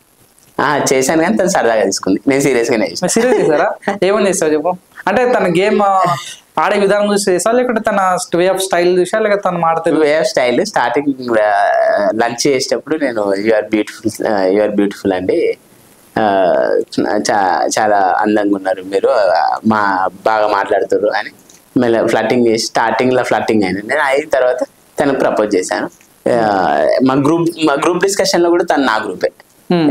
చేశాను, కానీ తను సరదాగా తీసుకుంది. నేను సీరియస్ గానే సీరియస్ చేశారా? ఏమని చేస్తావు చెప్పు. అంటే తన గేమ్ ఆడే విధానం చూసి చేసా, లేకుంటే తన వే ఆఫ్ స్టైల్ చూసా, లేకపోతే తను మాడుతుంది? Way of style. Starting lunch చేసేటప్పుడు నేను యు ఆర్ బ్యూటిఫుల్ అండి, చాలా అందంగా ఉన్నారు మీరు, బాగా మాట్లాడుతారు అని మళ్ళీ ఫ్లట్టింగ్ చేసి స్టార్టింగ్ లో ఫ్లట్టింగ్ అయినా. నేను అయిన తర్వాత తనకు ప్రపోజ్ చేశాను. మా గ్రూప్ డిస్కషన్ లో కూడా తను నా గ్రూపే.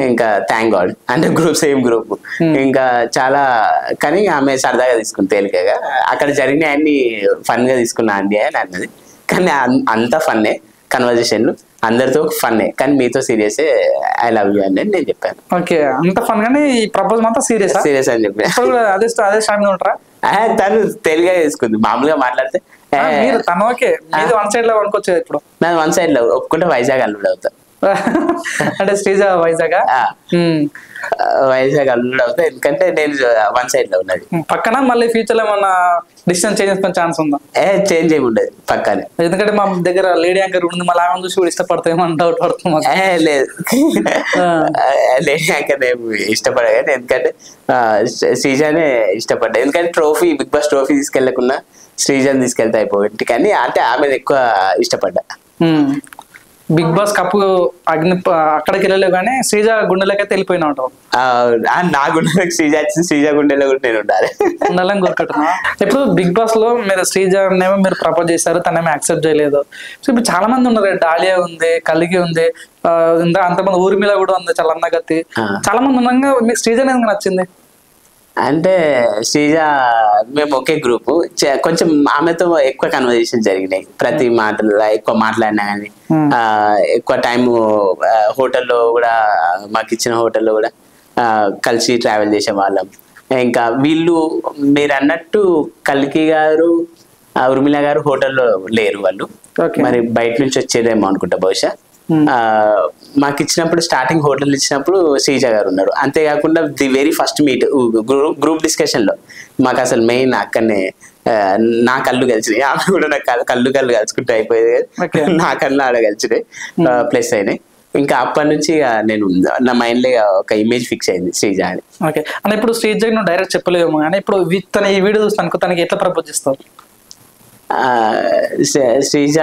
ఇంకా థ్యాంక్ గాడ్, అంటే సేమ్ గ్రూప్. ఇంకా చాలా, కానీ ఆమె సరదాగా తీసుకుంది, తేలికగా. అక్కడ జరిగిన అన్ని ఫన్ గా తీసుకున్నా అండి అని అన్నది. కానీ అంత ఫన్నే కన్వర్జేషన్లు, అందరితో ఫన్నే, కానీ మీతో సీరియస్, ఐ లవ్ యూ అని నేను చెప్పాను. ఓకే, అంత ఫన్ గానీ ఈ ప్రపోజ్ మాత్రం సీరియస్ అని చెప్పాను. అదే స్టాండ్ ఉంటారా? తను తెలుగుగా తీసుకుంది. మామూలుగా మాట్లాడితే మీరు తను ఓకే, మీది వన్ సైడ్ లో అనుకోవచ్చు ఇప్పుడు. నాది వన్ సైడ్ లో ఒప్పుకుంటే వైజాగ్ అల్లుడు అవుతా. అంటే శ్రీజ వైజాగ్ వైజాగ్ అల్లుడు అవుతా, ఎందుకంటే నేను వన్ సైడ్ లో ఉన్నది. పక్కన మళ్ళీ ఫ్యూచర్ లో ఏమన్నా డిసిషన్ చేంజ్ చేసుకునే ఛాన్స్ ఉందా? చేంజ్ ఏమి ఉండదు పక్కనే, ఎందుకంటే మా దగ్గర లేడీ యాంకర్ ఉంది, మళ్ళీ ఆమె చూసి కూడా ఇష్టపడతామో అని డౌట్ పడుతుంది. లేదు లేడీ యాంకర్ ఏమి ఇష్టపడగా, ఎందుకంటే శ్రీజానే ఇష్టపడ్డా. ఎందుకంటే ట్రోఫీ, బిగ్ బాస్ ట్రోఫీ తీసుకెళ్లకుండా శ్రీజాని తీసుకెళ్తే అయిపోయింది, కానీ అంటే ఆమె ఎక్కువ ఇష్టపడ్డా. బిగ్ బాస్ కప్పు అక్కడికి వెళ్ళలేవు కానీ శ్రీజ గుండెలకైతే వెళ్ళిపోయినా ఉంటావు. నా గుండెలకు శ్రీజ వచ్చింది, శ్రీజ గుండెలో కూడా నేను ఉండాలి, ఉండాలని కోరుకుంటున్నా. ఇప్పుడు బిగ్ బాస్ లో మీరు శ్రీజనేమో మీరు ప్రపోజ్ చేశారు, తనేమో యాక్సెప్ట్ చేయలేదు. సో ఇప్పుడు చాలా మంది ఉన్నారు, డాలియా ఉంది, కలిగి ఉంది, అంతమంది ఊర్మిళ కూడా ఉంది, చాలా అందగత్తి, చాలా మంది ఉండగా మీకు శ్రీజ ఎందుకు నచ్చింది? అంటే శ్రీజ మేము ఒకే గ్రూప్, కొంచెం ఆమెతో ఎక్కువ కన్వర్జేషన్ జరిగినాయి, ప్రతి మాటల్లో ఎక్కువ మాట్లాడినా కానీ, ఎక్కువ టైం హోటల్లో కూడా, మాకు ఇచ్చిన హోటల్లో కూడా కలిసి ట్రావెల్ చేసే వాళ్ళం. ఇంకా వీళ్ళు మీరు అన్నట్టు కల్కి గారు, ఉర్మిళ గారు హోటల్లో లేరు, వాళ్ళు మరి బయట నుంచి వచ్చేదేమో అనుకుంటా బహుశా. మాకు ఇచ్చినప్పుడు స్టార్టింగ్ హోటల్ ఇచ్చినప్పుడు శ్రీజ గారు ఉన్నారు. అంతేకాకుండా the very first meet group discussion లో మాకు అసలు మెయిన్ అక్కడనే నా కళ్ళు కలిసినాయి, ఆమె కూడా నా కళ్ళు కలుసుకుంటే అయిపోయేది, నా కళ్ళు ఆడ కలిసినాయి, ప్లస్ అయినాయి. ఇంకా అప్పటి నుంచి నేను నా మైండ్ లో ఒక ఇమేజ్ ఫిక్స్ అయింది శ్రీజ అని. ఓకే, అంటే ఇప్పుడు శ్రీజ నువ్వు డైరెక్ట్ చెప్పలేము, కానీ ఇప్పుడు తన ఈ వీడియో చూస్తాను, తనకి ఎట్లా ప్రపోజ్ చేస్తావు? Sreeja,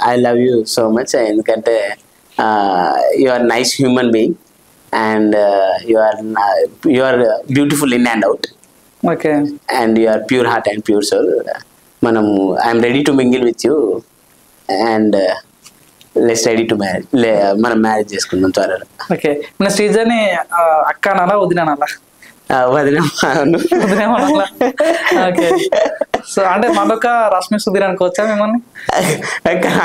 I love you so much, ఎందుకంటే you are nice human being and you are beautiful in and out. Okay, and you are pure heart and pure soul. మనము I'm ready to mingle with you and let's ready to marriage. మనం marriage చేసుకుందాం త్వరలో. Okay, మన శ్రీజని అక్క అనాలా వదినాలా? వదిలేమనాలా? Okay, so అంటే మరొక రష్మి సుధీర్ అనుకోవచ్చా మిమ్మల్ని?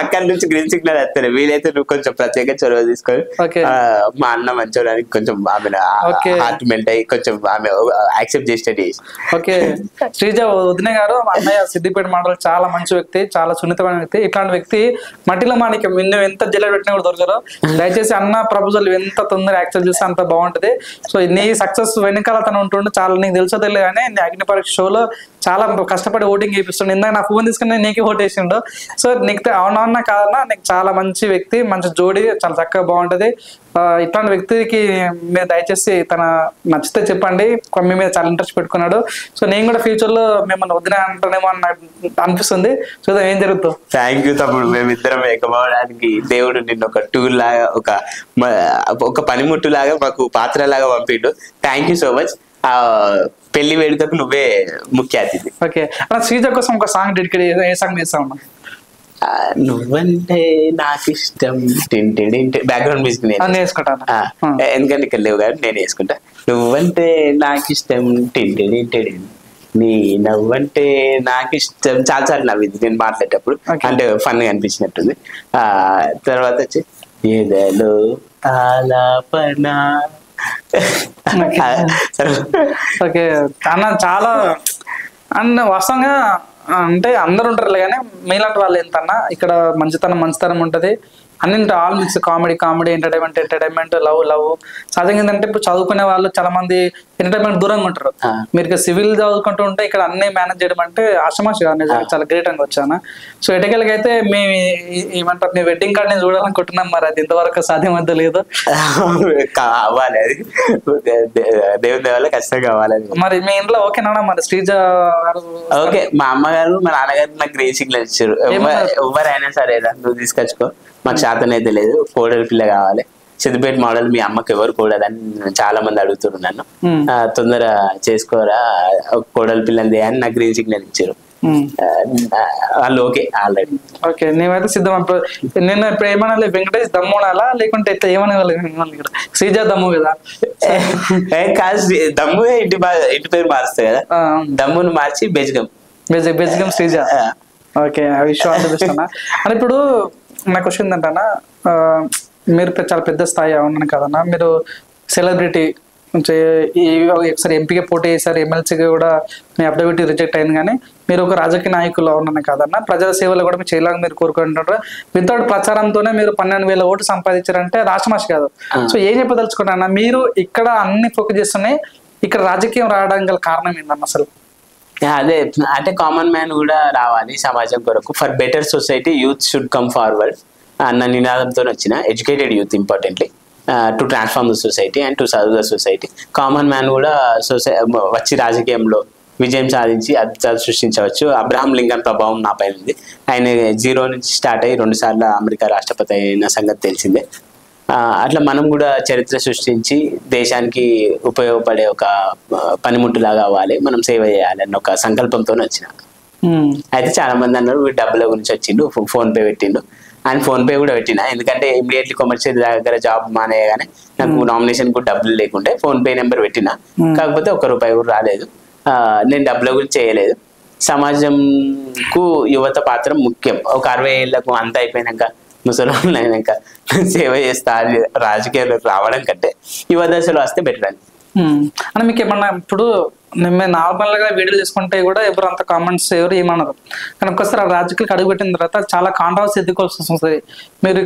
అక్కడి నుంచి గ్రీన్ సిగ్నల్ వస్తాను, వీలైతే నువ్వు కొంచెం ప్రత్యేక చొరవ తీసుకొని మా అన్న మంచోడానికి కొంచెం ఆమె హార్ట్ మెంట్ అయ్యి కొంచెం ఆమె యాక్సెప్ట్ చేసేది. ఓకే, శ్రీజ వదిన గారు, మా అన్నయ్య సిద్దిపేట మండలం చాలా మంచి వ్యక్తి, చాలా సున్నితమైన వ్యక్తి. ఇట్లాంటి వ్యక్తి మట్టిలో మాణిక్యం, నువ్వు ఎంత జిల్లా పెట్టినా కూడా దొరకరు. దయచేసి అన్న ప్రపోజల్ ఎంత తొందరగా యాక్సెప్ట్ చేస్తే అంత బాగుంటది. సో నీ సక్సెస్ వెనకాల తను ఉంటుండే చాలా, నీకు తెలుసో తెలియదు కానీ నీ అగ్ని పరీక్ష షోలో చాలా కష్టపడి ఓటింగ్ చేపిస్తుండే. ఇందాక నా ఫోన్ తీసుకుని నీకే ఓట్ వేసిండు. సో నీకు అవునన్నా కాదన్నా నీకు చాలా మంచి వ్యక్తి, మంచి జోడి, చాలా చక్కగా బాగుంటది. ఇట్లాంటి వ్యక్తికి మీరు దయచేసి తన నచ్చితే చెప్పండి, మీ మీద చాలా ఇంట్రెస్ట్ పెట్టుకున్నాడు. సో నేను కూడా ఫ్యూచర్ లో మిమ్మల్ని వదిలే అంటానేమో అని అనిపిస్తుంది. సో ఏం జరుగుతుంది? థ్యాంక్ యూ తమ్ముడు, మేమిద్దరం ఏకమవడానికి దేవుడు నిన్ను ఒక టూర్ లాగా, ఒక పనిముట్టు లాగా, మాకు పాత్ర లాగా పంపిండు. Thank you so much. పెళ్లి వేడుకకు నువ్వే ముఖ్య అతిథి. ఓకే, అలా శ్రీజ కోసం ఒక సాంగ్ డెడికేట్, ఏ సాంగ్ చేస్తావు? నువ్వంటే నాకు ఇష్టం, బ్యాక్గ్రౌండ్ మ్యూజిక్ నేను వేసుకుంటాను, ఎందుకంటే ఇక్కడ లేవు కానీ నేను వేసుకుంటా. నువ్వంటే నాకు ఇష్టం, నీ నవ్వంటే నాకు ఇష్టం. చాలా సార్లు నవ్వింది నేను మాట్లాడేటప్పుడు, అంటే ఫన్ గా అనిపించినట్టుంది. తర్వాత వచ్చి ఏదో ఆలాపన. ఓకే అన్న, చాలా అండ్ వాస్తవంగా అంటే అందరు ఉంటారు కానీ మీలాంటి వాళ్ళు ఎంతన్నా ఇక్కడ మంచితనం ఉంటది, అన్నింటి all mix, comedy, entertainment, love. సహజంగా ఏంటంటే ఇప్పుడు చదువుకునే వాళ్ళు చాలా మంది ఎంటర్టైన్మెంట్ దూరంగా ఉంటారు. మీరు సివిల్ చదువుకుంటూ ఉంటే ఇక్కడ అన్ని మేనేజ్ చేయడం అంటే ఆషమాషి నిజంగా చాలా గ్రేట్ అని వచ్చాను. సో ఎటకెళ్ళకైతే మేము ఏమంటారు, మీ వెడ్డింగ్ కార్డ్ నేను చూడాలనుకుంటున్నాం, మరి అది ఇంతవరకు సాధ్యమైతే లేదు. అవ్వాలి, అది దేవుని వల్ల ఖచ్చితంగా కావాలి. మరి మీ ఇంట్లో ఓకేనా? మరి శ్రీజ ఓకే, మా అమ్మగారు మా నాన్నగారు నాకు గ్రీన్ సిగ్నల్ ఇచ్చారు. ఎవరైనా సరే నువ్వు తీసుకొచ్చుకో, మాకు శాతనైతే లేదు, కోడలి పిల్ల కావాలి, సిద్దిపేట మోడల్ మీ అమ్మకి ఎవరు కూడదని చాలా మంది అడుగుతున్నారు నన్ను. తొందర చేసుకోరా, కోడలి పిల్లని అని నాకు గ్రీన్ సిగ్నల్ ఇచ్చారు. వాళ్ళు ఓకే ఆల్రెడీ. ఓకే, నేనైతే సిద్ధం. నేను ఇప్పుడు ఏమన్నా వెంకటేష్ దమ్ము అనాలా, లేకుంటే ఇట్లా ఏమనే ఇక్కడ శ్రీజ దమ్ము కదా? కాదు, దమ్ము ఇంటి పేరు మారుస్తాయి కదా, దమ్మును మార్చి బెజ్గం శ్రీజ. ఓకే, విషయం అనిపిస్తున్నా. అని ఇప్పుడు నా క్వశ్చన్ ఏంటన్నా, మీరు చాలా పెద్ద స్థాయి అవునాను కదన్నా, మీరు సెలబ్రిటీ, ఒకసారి ఎంపీగా పోటీ చేశారు, ఎమ్మెల్సీగా కూడా మీ అఫిడవిట్ రిజెక్ట్ అయింది. కానీ మీరు ఒక రాజకీయ నాయకులు ఉన్నాను కాదన్న, ప్రజల సేవలు కూడా మీరు చేయాలని మీరు కోరుకుంటున్నారు. వితౌట్ ప్రచారంతోనే మీరు 12,000 ఓట్లు సంపాదించారంటే రాష్ట్రమాషి కాదు. సో ఏం చెప్పదలుచుకుంటారన్న, మీరు ఇక్కడ అన్ని ఫోకస్ చేస్తున్నాయి, ఇక్కడ రాజకీయం రావడానికి గల కారణం ఏంటన్న అసలు? అదే అంటే కామన్ మ్యాన్ కూడా రావాలి సమాజం కొరకు. For better society youth should come forward అన్న నినాదంతో వచ్చిన educated youth importantly to transform the society and to serve the society. Common man కూడా వచ్చి రాజకీయంలో విజయం సాధించి అద్భుతాలు సృష్టించవచ్చు. అబ్రహాం లింకన్ ప్రభావం నాపై ఉంది. ఆయన 0 నుంచి స్టార్ట్ అయ్యి 2 సార్లు అమెరికా రాష్ట్రపతి అయిన సంగతి తెలిసిందే. అట్లా మనం కూడా చరిత్ర సృష్టించి దేశానికి ఉపయోగపడే ఒక పనిముట్టులాగా అవ్వాలి, మనం సేవ చేయాలి అన్న ఒక సంకల్పంతో వచ్చిన. అయితే చాలా మంది అన్నారు వీడు డబ్బుల గురించి వచ్చిండు, ఫోన్ పే పెట్టిండు. ఆయన ఫోన్ పే కూడా పెట్టిన, ఎందుకంటే ఇమీడియట్లీ కమర్షియల్ దగ్గర జాబ్ మానేయగానే నాకు నామినేషన్ కూడా డబ్బులు లేకుంటే ఫోన్ పే నెంబర్ పెట్టిన. కాకపోతే ₹1 కూడా రాలేదు. నేను డబ్బుల గురించి చేయలేదు. సమాజంకు యువత పాత్ర ముఖ్యం. ఒక 60 ఏళ్లకు అంత అయిపోయినాక ముసలి అయినాక సేవ చేస్తా రాజకీయాలకు రావడం కంటే యువ దశలో వస్తే బెటర్ అని. అంటే మీకు ఏమన్నా ఇప్పుడు మేము నార్మల్గా వీడియోలు చేసుకుంటే కూడా ఎవరు అంత కామెంట్స్ ఎవరు ఏమన్నారు, కానీ ఒక్కసారి ఆ రాజకీయాలకు అడుగుపెట్టిన తర్వాత చాలా కాంట్రవర్సీ ఎదుర్కోవాల్సి వస్తుంది. మీరు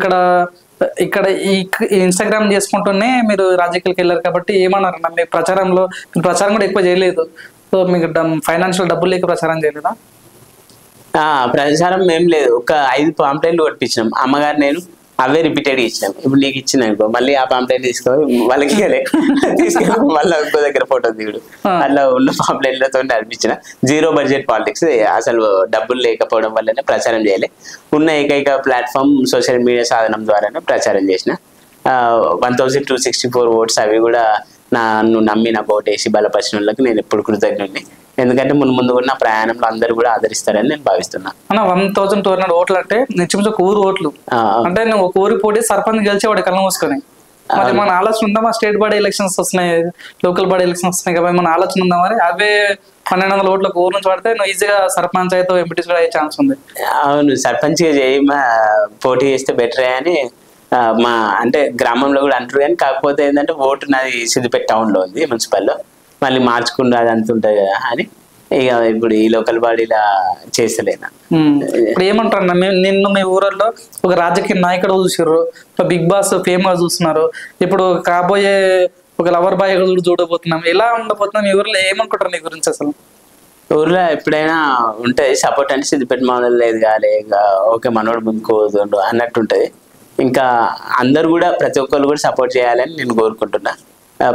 ఇక్కడ ఈ ఇన్స్టాగ్రామ్ చేసుకుంటూనే మీరు రాజకీయాలకు వెళ్ళారు కాబట్టి ఏమన్నారు మీ ప్రచారంలో? ప్రచారం కూడా ఎక్కువ చేయలేదు, సో మీకు ఫైనాన్షియల్ డబ్బులు లేక ప్రచారం చేయలేదా? ప్రచారం ఏం లేదు, ఒక 5 పాంప్లెట్లు కొట్టించినాం. అమ్మగారు నేను అవే రిపీటెడ్ ఇచ్చినాం. ఇప్పుడు నీకు ఇచ్చిన అనుకో మళ్ళీ ఆ పాంప్లెట్ తీసుకొని వాళ్ళకి తీసుకెళ్ళి మళ్ళీ ఇంకో దగ్గర ఫోటో దిగుడు, అట్లా ఉన్న పాంప్లెట్లతో నడిపించిన. 0 బడ్జెట్ పాలిటిక్స్. అసలు డబ్బులు లేకపోవడం వల్లనే ప్రచారం చేయలే. ఉన్న ఏకైక ప్లాట్ఫామ్ సోషల్ మీడియా సాధనం ద్వారానే ప్రచారం చేసిన. 1264 ఓట్స్ అవి కూడా నన్ను నమ్మి నాకు ఓటేసి బలపరిచిన వాళ్ళకి నేను ఎప్పుడు కృతజ్ఞుడిని. ఎందుకంటే ముందు కూడా నా ప్రయాణంలో అందరూ కూడా ఆదరిస్తారని నేను భావిస్తున్నా. అన్న 1200 ఓట్లు అంటే నిశ్చయం ఒక ఊరు ఓట్లు అంటే నువ్వు ఒక ఊరి పోటీ సర్పంచ్ గెలిచేవాడు కళ్ళ మూసుకొని. మరి మన ఆలోచన ఉందా? మా స్టేట్ బాడీ ఎలక్షన్స్ వస్తున్నాయి, లోకల్ బాడీ ఎలక్షన్స్ వస్తున్నాయి కదా, మన ఆలోచన ఉందా? మరి అవే 1200 ఓట్లకు ఊరు నుంచి పడితే నువ్వు ఈజీగా సర్పంచ్ అయితే ఎంపీటీస్ కూడా అయ్యే ఛాన్స్ ఉంది. అవును, సర్పంచ్ పోటీ చేస్తే బెటరే అని మా అంటే గ్రామంలో కూడా అంటారు. కానీ కాకపోతే ఏంటంటే ఓటు నాది సిద్దిపేట టౌన్లో ఉంది, మున్సిపల్లో. మళ్ళీ మార్చుకుంటూ అది అంత ఉంటుంది కదా అని ఇక ఇప్పుడు ఈ లోకల్ బాడీలా చేస్తలేనా. ఇప్పుడు ఏమంటారు అన్న, నిన్ను మీ ఊరల్లో ఒక రాజకీయ నాయకుడు చూసారు, బిగ్ బాస్ ఫేమస్ చూస్తున్నారు, ఇప్పుడు కాబోయే ఒక లవర్ బాయ్ చూడబోతున్నాం, ఎలా ఉండబోతున్నాం? మీ ఊర్లో ఏమనుకుంటారు నీ గురించి అసలు? ఊర్లో ఎప్పుడైనా ఉంటుంది సపోర్ట్ అంటే సిద్దిపేట మోడల్ లేదు కాలే, ఇంకా ఓకే మనోడు ముందుకోదు అన్నట్టు ఉంటుంది. ఇంకా అందరు కూడా ప్రతి ఒక్కరు కూడా సపోర్ట్ చేయాలని నేను కోరుకుంటున్నా.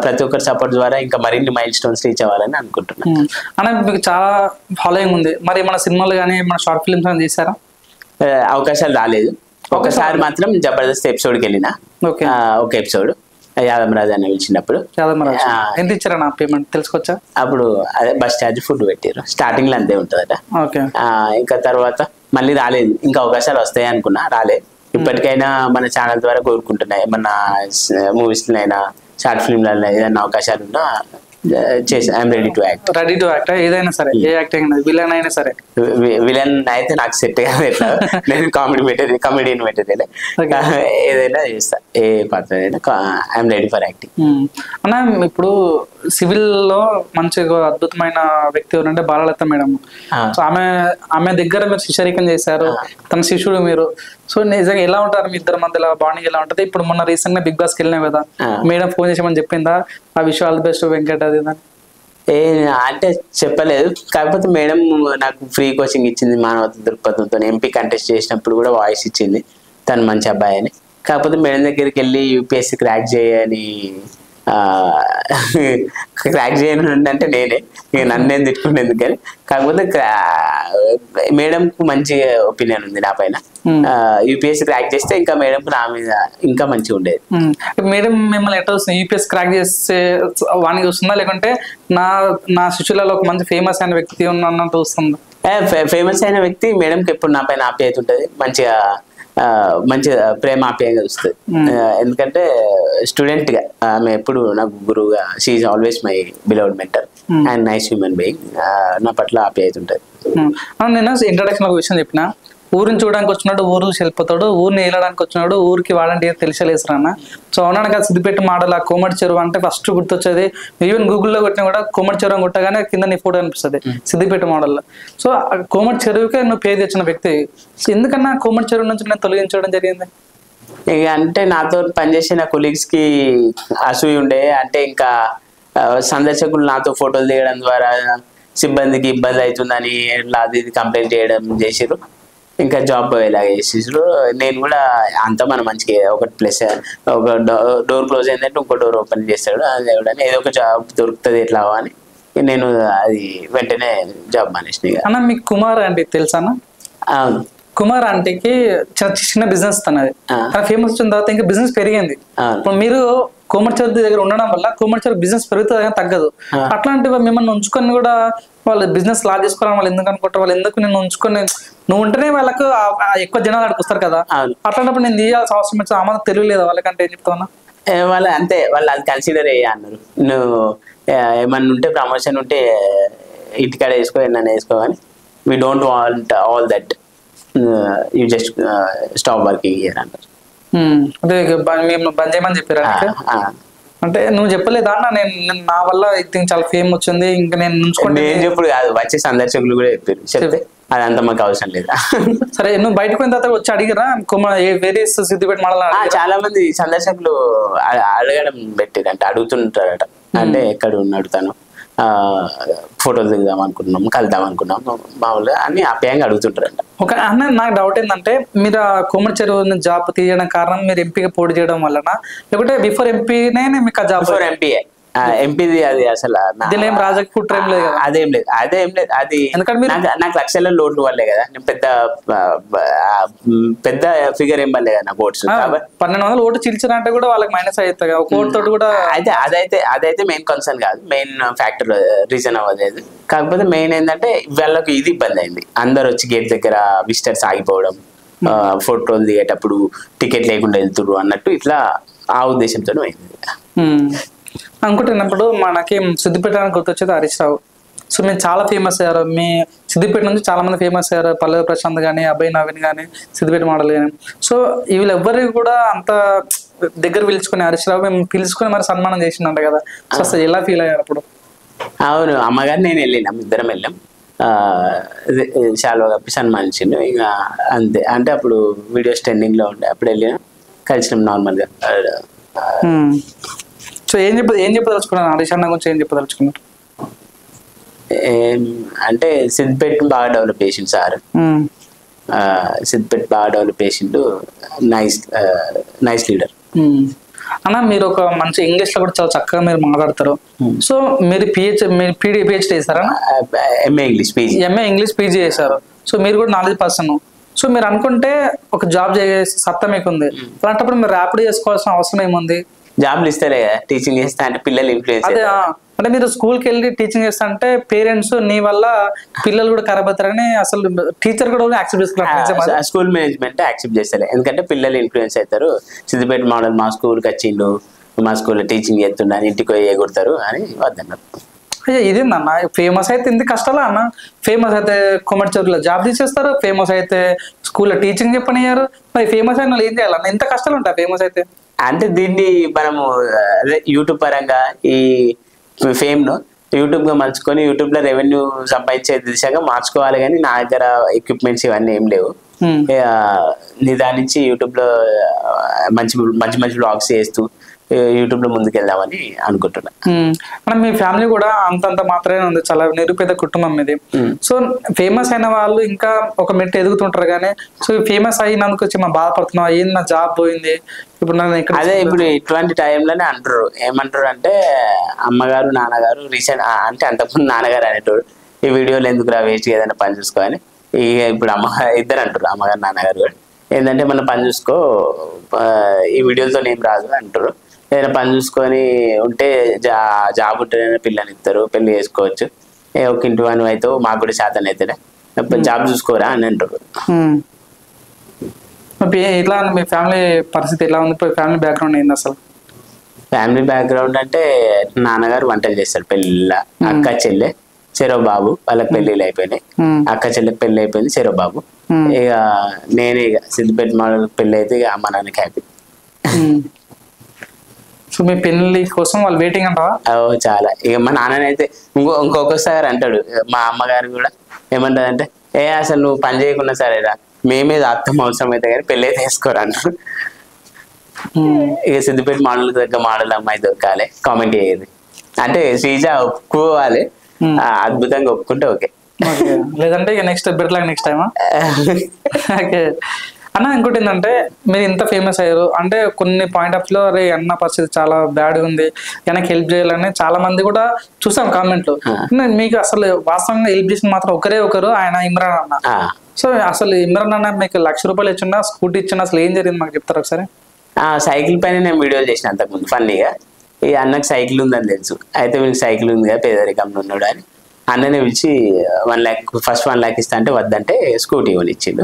ప్రతి ఒక్కరి సపోర్ట్ ద్వారా ఇంకా మరిన్ని మైల్ స్టోన్స్ రీచ్ అవ్వాలని అనుకుంటున్నాను. అంటే మీకు చాలా ఫాలోయింగ్ ఉంది, మరి మన సినిమాలు కానీ మన షార్ట్ ఫిల్మ్స్ అని చేశారా? అవకాశాలు రాలేదు. ఒకసారి మాత్రం జబర్దస్త్ ఎపిసోడ్కి వెళ్ళిన, ఒక ఎపిసోడ్ యాదమరాజు అని పిలిచినప్పుడు. ఎంత ఇచ్చారా నా పేమెంట్ తెలుసుకోవచ్చా? అప్పుడు అదే బస్ ఛార్జ్ ఫుడ్ పెట్టారు, స్టార్టింగ్ లో అంతే ఉంటుందట. ఇంకా తర్వాత మళ్ళీ రాలేదు. ఇంకా అవకాశాలు వస్తాయి అనుకున్నా, రాలేదు. ఇప్పటికైనా మన ఛానల్ ద్వారా కోరుకుంటున్నాయి, మన మూవీస్ అయినా షార్ట్ ఫిల్మ్ ఏదైనా అవకాశాలు ఉన్నా చేసి ఐఎమ్ రెడీ టు యాక్ట్. ఏదైనా సరే, ఏ యాక్టింగ్ విలన్ అయినా సరే. విలన్ అయితే నాకు సెట్ కాదు, నేను కామెడీని మెటీరియల్ ఏదైనా చేస్తా, ఏ పాత్ర అయినా ఐఎమ్ రెడీ ఫర్ యాక్టింగ్. అన్న ఇప్పుడు సివిల్ లో మంచిగా అద్భుతమైన వ్యక్తి ఎవరంటే బాలలత మేడం. సో ఆమె దగ్గర మీరు శిష్యరికం చేశారు, తన శిష్యుడు మీరు. సో నిజంగా ఎలా ఉంటారు మీ ఇద్దరి మధ్యలో బాండింగ్ ఎలా ఉంటుంది? ఇప్పుడు మొన్న రీసెంట్ గా బిగ్ బాస్కి వెళ్ళినాం కదా, మేడం ఫోన్ చేసామని చెప్పిందా ఆ విషయం? ఆల్ ది బెస్ట్ వెంకట్ అది అంటే చెప్పలేదు. కాకపోతే మేడం నాకు ఫ్రీ కోచింగ్ ఇచ్చింది మానవత దృక్పథంతో. ఎంపీ కంటెస్ట్ చేసినప్పుడు కూడా వాయిస్ ఇచ్చింది తను మంచి అబ్బాయి అని. కాకపోతే మేడం దగ్గరికి వెళ్ళి యూపీఎస్సీ క్రాక్ చేయని అంటే నేనే ఇక నన్నేం తిట్టుకునేందుకు. కానీ కాకపోతే మేడంకు మంచి ఒపీనియన్ ఉంది నా పైన. యూపీఎస్సీ క్రాక్ చేస్తే ఇంకా మేడంకు నా మీద ఇంకా మంచిగా ఉండేది. మేడం మిమ్మల్ని ఎట్లా వస్తుంది? యూపీఎస్సీ క్రాక్ చేస్తే వానికి వస్తుందా, లేకుంటే నా శిష్యులలో ఒక మంచి ఫేమస్ అయిన వ్యక్తి ఉన్నట్టు వస్తుందా? ఫేమస్ అయిన వ్యక్తి మేడంకి ఎప్పుడు నా పైన ఆప్యాయత ఉంటుంది, మంచిగా ప్రేమ ఆప్యాయంగా చూస్తుంది. ఎందుకంటే స్టూడెంట్ గా ఆమె ఎప్పుడు నాకు గురువుగా, she is always my beloved mentor and nice human being. నా పట్ల ఆప్యాయత ఉంటుంది. నేను ఇంట్రడక్షన్ ఒక విషయం చెప్పిన, ఊరిని చూడడానికి వచ్చినాడు ఊరు వెళ్ళిపోతాడు, ఊరిని వెళ్ళడానికి వచ్చినాడు ఊరికి వాడంటే తెలిసలేసారు అన్న. సో అవునా కదా, సిద్దిపేట మోడల్ ఆ కోమటి చెరువు అంటే ఫస్ట్ గుర్తొచ్చేది. ఈవెన్ గూగుల్లో కొట్టినా కూడా కోమటి చెరువు అని కొట్టగానే కింద నీ ఫోటో అనిపిస్తుంది సిద్దిపేట మోడల్లో. సో కోమటి చెరువుకే నువ్వు పేరు తెచ్చిన వ్యక్తి. ఎందుకన్నా కోమటి చెరువు నుంచి నేను తొలగించడం జరిగింది? ఇక అంటే నాతో పనిచేసిన కొలీగ్స్ కి అసూయ ఉండే, అంటే ఇంకా సందర్శకులు నాతో ఫోటోలు దిగడం ద్వారా సిబ్బందికి ఇబ్బంది అవుతుందని ఇట్లా అది కంప్లైంట్ చేయడం చేసిర్రు. ఇంకా జాబ్ ఇలాగ చేసేసారు. నేను కూడా అంతా మన మంచిగా ఒక ప్లస్ ఒక డోర్ క్లోజ్ అయిందంటే ఇంకో డోర్ ఓపెన్ చేస్తాడు, అది ఏదో ఒక జాబ్ దొరుకుతుంది ఎట్లా అని నేను అది వెంటనే జాబ్ మానేసిన. అన్న మీకు కుమార్ అంటే తెలుసా అన్న? అవును, కుమార్ ఆంటీకి చిన్న బిజినెస్ తనది, ఫేమస్ వచ్చిన తర్వాత ఇంకా బిజినెస్ పెరిగింది. ఇప్పుడు మీరు కోమటి చెరువు దగ్గర ఉండడం వల్ల కోమటి చెరువు బిజినెస్ పెరుగుతుంది కానీ తగ్గదు. అట్లాంటివి మిమ్మల్ని ఉంచుకొని కూడా వాళ్ళు బిజినెస్ లా చేసుకోవాలని వాళ్ళు ఎందుకు అనుకుంటారు? వాళ్ళు ఎందుకు నేను ఉంచుకొని, నువ్వు ఉంటేనే వాళ్ళకు ఎక్కువ జనాలు అక్కడికి వస్తారు కదా, అట్లాంటప్పుడు నేను తీయాల్సిన అవసరం వచ్చి ఆమె తెలియలేదు వాళ్ళకంటే ఏం చెప్తావున్నా? వాళ్ళు అంతే, వాళ్ళు అది కన్సిడర్ అయ్యా అన్నారు. నువ్వు ఏమన్నా ఉంటే ప్రమోషన్ ఉంటే ఇంటికాడ వేసుకో, నన్ను వేసుకో కానీ we don't want all that, you just stop working here అంటారు. అదే మేము బంద్ చేయమని చెప్పారా? అంటే నువ్వు చెప్పలేదా అన్న, నేను నా వల్ల చాలా ఫేమ్ వచ్చింది ఇంకా నేను చెప్పుడు కాదు, వచ్చే సందర్శకులు కూడా చెప్పారు, చెప్తే అదంతా మాకు అవసరం లేదా. సరే నువ్వు బయటకు పోయిన తర్వాత వచ్చి అడిగిరా వేరే సిద్దిపేట మోడల్? చాలా మంది సందర్శకులు అడగడం పెట్టారు, అంటే అడుగుతుంటారట, అంటే ఎక్కడ అడుగుతాను, ఫోటోలు దిగుదాం అనుకున్నాం, కలుద్దాం అనుకున్నాం, మామూలుగా అన్ని ఆప్యాయంగా అడుగుతుంటారంట. ఒక అన్న నాకు డౌట్ ఏంటంటే, మీరు ఆ కోమటి చెరువు జాబ్ తీయడం కారణం మీరు ఎంపీగా పోటీ చేయడం వలన, లేకుంటే బిఫోర్ ఎంపీనే మీకు ఆ జాబ్? బిఫోర్ ఎంపీఏ, ఎంపీది అది అసలు ఏం రాజకీయ కుట్ర ఏం లేదు కదా? అదేం లేదు అది, ఎందుకంటే నాకు లక్షల లోట్లు వల్లే కదా, నేను పెద్ద ఫిగర్ ఏం వల్లే కదా నాకు ఓట్స్. 1200 ఓటు చీల్చారంటే కూడా వాళ్ళకి మైనస్ అవుతుంది కదా, ఒక ఓటు తోటి కూడా. అదైతే మెయిన్ కన్సర్న్ కాదు, మెయిన్ ఫ్యాక్టర్ రీజన్ అవ్వలేదు. కాకపోతే మెయిన్ ఏంటంటే వాళ్ళకి ఇది ఇబ్బంది అయింది, అందరు వచ్చి గేట్ దగ్గర విజిటర్స్ ఆగిపోవడం, ఫోటోలు దిగేటప్పుడు టికెట్ లేకుండా వెళ్తురు అన్నట్టు, ఇట్లా ఆ ఉద్దేశంతో అయింది. అనుకుంటున్నప్పుడు మనకి సిద్దిపేట గుర్తొచ్చేది హరీష్ రావు. సో మేము చాలా ఫేమస్ అయ్యారు, మీ సిద్దిపేట నుంచి చాలా మంది ఫేమస్ అయ్యారు, పల్లవి ప్రశాంత్ కానీ, అభయ్ నవీన్ కానీ, సిద్దిపేట మోడల్ కానీ. సో వీళ్ళెవ్వరికి కూడా అంత దగ్గర పిలుచుకుని హరీష్ రావు మేము పిలుచుకొని మరి సన్మానం చేసిందంట కదా, సో అసలు ఎలా ఫీల్ అయ్యారు అప్పుడు? అవును, అమ్మగారు నేను వెళ్ళినాం, ఇద్దరం వెళ్ళాం, చాలా కప్పి సన్మానించిండు. ఇంకా అంతే, అంటే అప్పుడు వీడియోస్ ట్రెండింగ్ లో ఉండే, అప్పుడు వెళ్ళినా కలిసినాం నార్మల్గా. సో ఏం చెప్పదలుచుకున్నారు హరీష్ అన్న గురించి, ఏం చెప్పదలుచుకున్నారు? అంటే సిద్దిపేట బాగా డెవలప్ చేసిండు సార్, సిద్దిపేట బాగా డెవలప్ చేసిండు, నైస్ లీడర్. అన్న మీరు ఒక మంచి ఇంగ్లీష్ లో కూడా చాలా చక్కగా మీరు మాట్లాడతారు. సో మీరు పిహెచ్డి చేశారా? ఎంఏ ఇంగ్లీష్ పీజీ చేశారు. సో మీరు కూడా నాలెడ్జ్ పర్సన్. సో మీరు అనుకుంటే ఒక జాబ్ చేసే సత్తా మీకు ఉంది, అలాంటప్పుడు మీరు ర్యాపిడ్ చేసుకోవాల్సిన అవసరం ఏముంది? జాబ్లు ఇస్తలే కదా, టీచింగ్ చేస్తా అంటే పిల్లలు ఇన్ఫ్లుయెన్స్. అదే అంటే మీరు స్కూల్కి వెళ్ళి టీచింగ్ చేస్తా అంటే పేరెంట్స్ నీ వల్ల పిల్లలు కూడా ఖరాబ్ అవుతారని అసలు టీచర్ కూడా యాక్సెప్ట్ చేసుకున్నారు, స్కూల్ మేనేజ్మెంట్ యాక్సెప్ట్ చేస్తలే, ఎందుకంటే పిల్లలు ఇన్ఫ్లుయెన్స్ అవుతారు. సిద్దిపేట మోడల్ మా స్కూల్కి వచ్చిండు, మా స్కూల్లో టీచింగ్ చేస్తుండ అని ఇంటికి పోయి ఎగురుతారు అని వద్దన్నారు. ఇదేందన్న ఫేమస్ అయితే ఇంత కష్టాలా అన్న? ఫేమస్ అయితే కోమటి చెరువులో జాబ్ తీసేస్తారు, ఫేమస్ అయితే స్కూల్లో టీచింగ్ చెప్పనియ్యారు, మరి ఫేమస్ అయిన వాళ్ళు ఏం చేయాలన్న? ఎంత కష్టాలు ఉంటాయి ఫేమస్ అయితే? అంటే దీన్ని మనము అదే యూట్యూబ్ పరంగా ఈ ఫేమ్ ను యూట్యూబ్ గా మలుచుకొని యూట్యూబ్ లో రెవెన్యూ సంపాదించే దిశగా మార్చుకోవాలి, కానీ నా దగ్గర ఎక్విప్మెంట్స్ ఇవన్నీ ఏం లేవు. నిదానించి యూట్యూబ్ లో మంచి బ్లాగ్స్ చేస్తూ యూట్యూబ్ లో ముందుకెళ్దామని అనుకుంటున్నా. మనం మీ ఫ్యామిలీ కూడా అంతంత మాత్రమే ఉంది, చాలా నిరుపేద కుటుంబం ఇది. సో ఫేమస్ అయిన వాళ్ళు ఇంకా ఒక మెట్టు ఎదుగుతుంటారు కానీ, సో ఫేమస్ అయినందుకు వచ్చి మనం బాధపడుతున్నాం, ఏంది నా జాబ్ పోయింది ఇప్పుడు నన్ను ఇక్కడ. అదే ఇప్పుడు ఇటువంటి టైంలోనే అంటారు, ఏమంటారు అంటే అమ్మగారు నాన్నగారు రీసెంట్, అంటే అంతకుముందు నాన్నగారు అనేటోడు ఈ వీడియోలు ఎందుకురా వేస్ట్ ఏదైనా పని చూసుకోవాలి, ఇప్పుడు ఇద్దరు అంటారు అమ్మగారు నాన్నగారు కూడా, ఏంటంటే మన పని చూసుకో ఈ వీడియోలతో ఏం రాదు అంటారు. ఏదైనా పని చూసుకొని ఉంటే జాబ్ ఉంటేనే పిల్లని ఇస్తారు, పెళ్లి చేసుకోవచ్చు, ఒక ఇంటి వాని అయితే మాకు కూడా శాతం అవుతాడే, జాబ్ చూసుకోరా అని అంటారు. ఎట్లా మీ ఫ్యామిలీ పరిస్థితి ఎలా ఉంది? ఫ్యామిలీ బ్యాక్గ్రౌండ్ ఏంది అసలు? ఫ్యామిలీ బ్యాక్గ్రౌండ్ అంటే నాన్నగారు వంటలు చేస్తారు, పెళ్ళ అక్క చెల్లె చెరో బాబు, వాళ్ళకి పెళ్లిళ్ళు అయిపోయినాయి, అక్క చెల్లెకి పెళ్లి అయిపోయింది, చెరో బాబు. ఇక నేనే ఇక సిద్దిపేట మోడల్ పెళ్లి అయితే ఇక అమ్మ నాన్నకి హ్యాపీ. సో మీ పెళ్లి కోసం వాళ్ళు వెయిటింగ్ అంటావా? చాలా. ఇక మా నాన్ననైతే ఇంకొకసారి అంటాడు, మా అమ్మగారు కూడా ఏమంటారు అంటే, అసలు నువ్వు పని చేయకుండా సరేరా, మేమే అర్థం అవసరం అయితే కానీ పెళ్లి అయితే వేసుకోరు అంటారు. ఇక సిద్దిపేట మోడల్ దగ్గర మోడల్ అమ్మాయి దొరకాలి, కామెంట్ అయ్యేది అంటే శ్రీజ ఒప్పుకోవాలి, అద్భుతంగా ఒప్పుకుంటే ఓకే, లేదంటే ఇక నెక్స్ట్ బిర్లాగా నెక్స్ట్ టైమా? ఓకే అన్న. ఇంకోటి ఏంటంటే మీరు ఇంత ఫేమస్ అయ్యారు అంటే కొన్ని పాయింట్ ఆఫ్ లో అరే అన్న పరిస్థితి చాలా బ్యాడ్ ఉంది, వెనక్కి హెల్ప్ చేయాలని చాలా మంది కూడా చూసాం కామెంట్లు. మీకు అసలు వాస్తవంగా హెల్ప్ చేసిన మాత్రం ఒకరు ఆయన ఇమ్రాన్ అన్న. సో అసలు ఇమ్రాన్ అన్న మీకు ₹1,00,000 ఇచ్చిందా, స్కూటీ ఇచ్చిందా, అసలు ఏం జరిగింది మాకు చెప్తారు ఒకసారి? సైకిల్ పైన నేను వీడియో చేసిన అంతకుముందు ఫన్నీగా. ఈ అన్నకు సైకిల్ ఉందని తెలుసు, అయితే వీళ్ళకి సైకిల్ ఉంది కదా పేదరికంలో ఉన్నాడు అని అన్ననే పిలిచి 1 lakh ఫస్ట్ 1 lakh ఇస్తా అంటే వద్దంటే స్కూటీ కొని ఇచ్చిండు.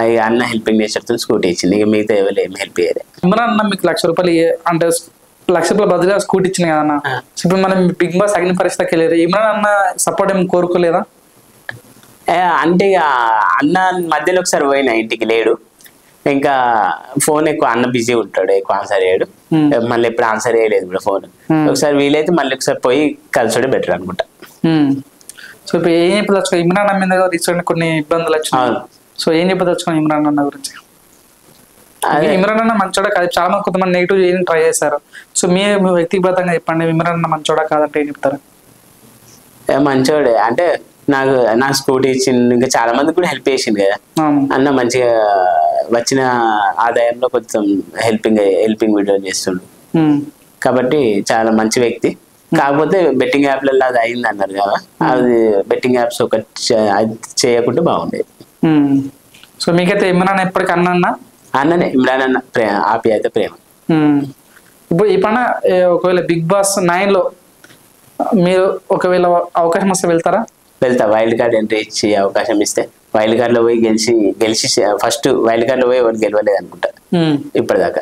ఇక అన్న హెల్పింగ్ నేచర్తో స్కూటీ ఇచ్చింది, ఇక మిగతా ఎవరు ఏం హెల్ప్ చేయలేదు. ఇమ్రాన్ అన్న మీకు ₹1,00,000 అంటే ₹1,00,000 బదులుగా స్కూటీ ఇచ్చింది కదా అన్న. ఇప్పుడు మనం బిగ్ బాస్ అగ్ని పరిస్థితికి వెళ్ళారు, ఇమ్రాన్ అన్న సపోర్ట్ ఏం కోరుకోలేదా? అంటే ఇక అన్న మధ్యలో ఒకసారి పోయినా, ఇంటికి లేడు, ఇంకా ఫోన్ ఎక్కువ అన్న బిజీ ఉంటాడు, ఎక్కువ ఆన్సర్ చేయడు, మళ్ళీ ఎప్పుడు ఆన్సర్ చేయలేదు కూడా ఫోన్. ఒకసారి వీలైతే మళ్ళీ ఒకసారి పోయి కలిసోడే బెటర్ అనుకుంటా. సో ఇప్పుడు ఏం చెప్పదలుచుకో, ఇమ్రాన్ అన్న మీద రీసెంట్ కొన్ని ఇబ్బందులు వచ్చినాయి, సో ఏం చెప్పదలుచుకో ఇమ్రాన్ అన్న గురించి? ఇమ్రాన్ అన్న మంచోడా కాదు, చాలా మంది కొంతమంది నెగిటివ్ చేయని ట్రై చేశారు. సో మీ వ్యక్తిగతంగా చెప్పండి, ఇమ్రాన్ అన్న మంచోడా కాదంటే ఏం చెప్తారు? మంచోడే అంటే నా స్కూటీ ఇచ్చింది, ఇంకా చాలా మందికి కూడా హెల్ప్ చేసింది కదా అన్న. మంచిగా వచ్చిన ఆదాయంలో కొంచెం హెల్పింగ్ వీడియో చేస్తుండు కాబట్టి చాలా మంచి వ్యక్తి. కాకపోతే బెట్టింగ్ యాప్లలో అది అయింది అన్నారు కదా, అది బెట్టింగ్ యాప్స్ ఒకటి చేయకుంటే బాగుండేది. సో మీకైతే ఇమ్రాన్ ఎప్పటికీ అన్ననే? ఇమ్రాన్ అన్న ఆప్యాయత, ప్రేమ. ఇప్పుడు ఈ పైన ఒకవేళ బిగ్ బాస్ 9లో మీరు ఒకవేళ అవకాశం వస్తే వెళ్తారా? వెళ్తా. వైల్డ్ కార్డ్ ఎంట్రీ ఇచ్చి అవకాశం ఇస్తే వైల్డ్ కార్డ్ లో పోయి గెలిచి ఫస్ట్ వైల్డ్ కార్డ్ లో పోయి ఎవరు గెలవలేదు అనుకుంటా ఇప్పటిదాకా.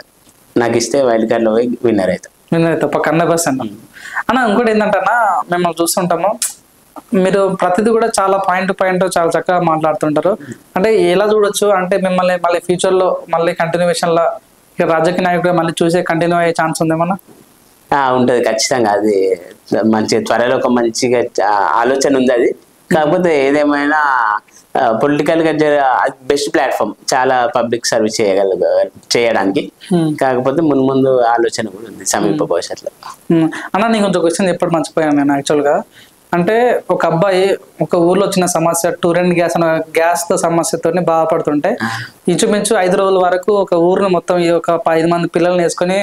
నాకు ఇస్తే వైల్డ్ కార్డ్ లో పోయి విన్నర్ అవుతా పక్క 100%. అన్న ఇంకోటి ఏంటంటే అన్న, మిమ్మల్ని చూస్తుంటాము, మీరు ప్రతిదీ కూడా చాలా పాయింట్ చాలా చక్కగా మాట్లాడుతుంటారు. అంటే ఎలా చూడొచ్చు అంటే మిమ్మల్ని మళ్ళీ ఫ్యూచర్ లో మళ్ళీ కంటిన్యూషన్ లో రాజకీయ నాయకుడు మళ్ళీ చూసే కంటిన్యూ అయ్యే ఛాన్స్ ఉందేమన్నా? ఉంటది ఖచ్చితంగా. అది మంచిగా త్వరలో ఒక మంచిగా ఆలోచన ఉంది అది. కాకపోతే ఏదేమైనా పొలిటికల్ గా బెస్ట్ ప్లాట్ఫామ్, చాలా పబ్లిక్ సర్వీస్ చేయడానికి. కాకపోతే ముందు ఆలోచన కూడా ఉంది సమీప భవిష్యత్తులో. అన్న నేను కొంచెం క్వశ్చన్ ఎప్పుడు మర్చిపోయాను నేను యాక్చువల్గా. అంటే ఒక అబ్బాయి ఒక ఊర్లో వచ్చిన సమస్య టూరెంట్ గ్యాస్ తో సమస్యతో బాధపడుతుంటే ఇంచుమించు 5 రోజుల వరకు ఒక ఊరిని మొత్తం ఒక 5 మంది పిల్లల్ని వేసుకొని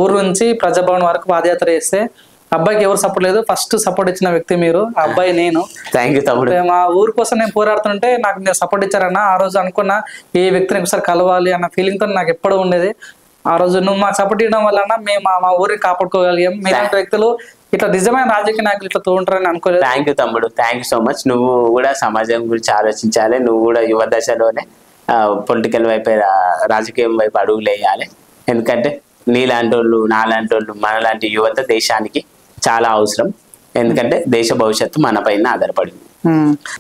ఊరు నుంచి ప్రజాభవన్ వరకు పాదయాత్ర చేస్తే అబ్బాయికి ఎవరు సపోర్ట్ లేదు, ఫస్ట్ సపోర్ట్ ఇచ్చిన వ్యక్తి మీరు, అబ్బాయి నేను. మా ఊరు కోసం నేను పోరాడుతుంటే నాకు నేను సపోర్ట్ ఇచ్చారన్న. ఆ రోజు అనుకున్నా ఏ వ్యక్తిని ఒకసారి కలవాలి అన్న ఫీలింగ్ తో నాకు ఎప్పుడు ఉండేది. ఆ రోజు నువ్వు మాకు సపోర్ట్ ఇవ్వడం వల్ల మేము మా ఊరిని కాపాడుకోగలిగాం. మీలాంటి వ్యక్తులు ఇట్లా నిజమైన రాజకీయ నాయకులు ఇట్లా తోంటారని అనుకోలేదు. థ్యాంక్ యూ తమ్ముడు, థ్యాంక్ యూ సో మచ్. నువ్వు కూడా సమాజం గురించి ఆలోచించాలి, నువ్వు కూడా యువ దశలోనే పొలిటికల్ వైపు రాజకీయం వైపు అడుగులు వేయాలి. ఎందుకంటే నీలాంటి వాళ్ళు, నాలాంటి వాళ్ళు, మనలాంటి యువత దేశానికి చాలా అవసరం. ఎందుకంటే దేశ భవిష్యత్తు మన పైన ఆధారపడింది.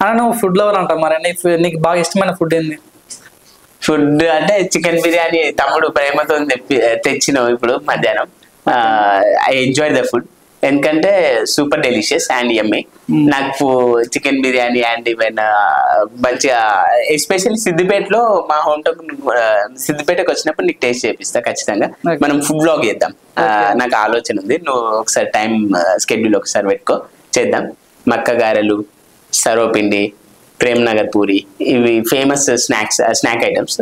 అలా నువ్వు ఫుడ్ లవర్ అంటావు, మరి నీకు బాగా ఇష్టమైన ఫుడ్ ఏంది? ఫుడ్ అంటే చికెన్ బిర్యానీ తమ్ముడు ప్రేమతో తెచ్చినావు ఇప్పుడు మధ్యాహ్నం. ఐ ఎంజాయ్ ద ఫుడ్, ఎందుకంటే సూపర్ డెలిషియస్ అండ్ యమ్మీ. నాకు చికెన్ బిర్యానీ అండ్ ఈవెన్ మంచిగా ఎస్పెషల్లీ సిద్దిపేటలో మా హోమ్ టౌన్ సిద్దిపేటకి వచ్చినప్పుడు నీకు టేస్ట్ చేపిస్తా ఖచ్చితంగా. మనం ఫుడ్ బ్లాగ్ చేద్దాం, నాకు ఆలోచన ఉంది. నువ్వు ఒకసారి టైం స్కెడ్యూల్ ఒకసారి పెట్టుకో, చేద్దాం. మక్క గారెలు, సర్వపిండి, ప్రేమ్ నగర్ పూరి, ఇవి famous snack items,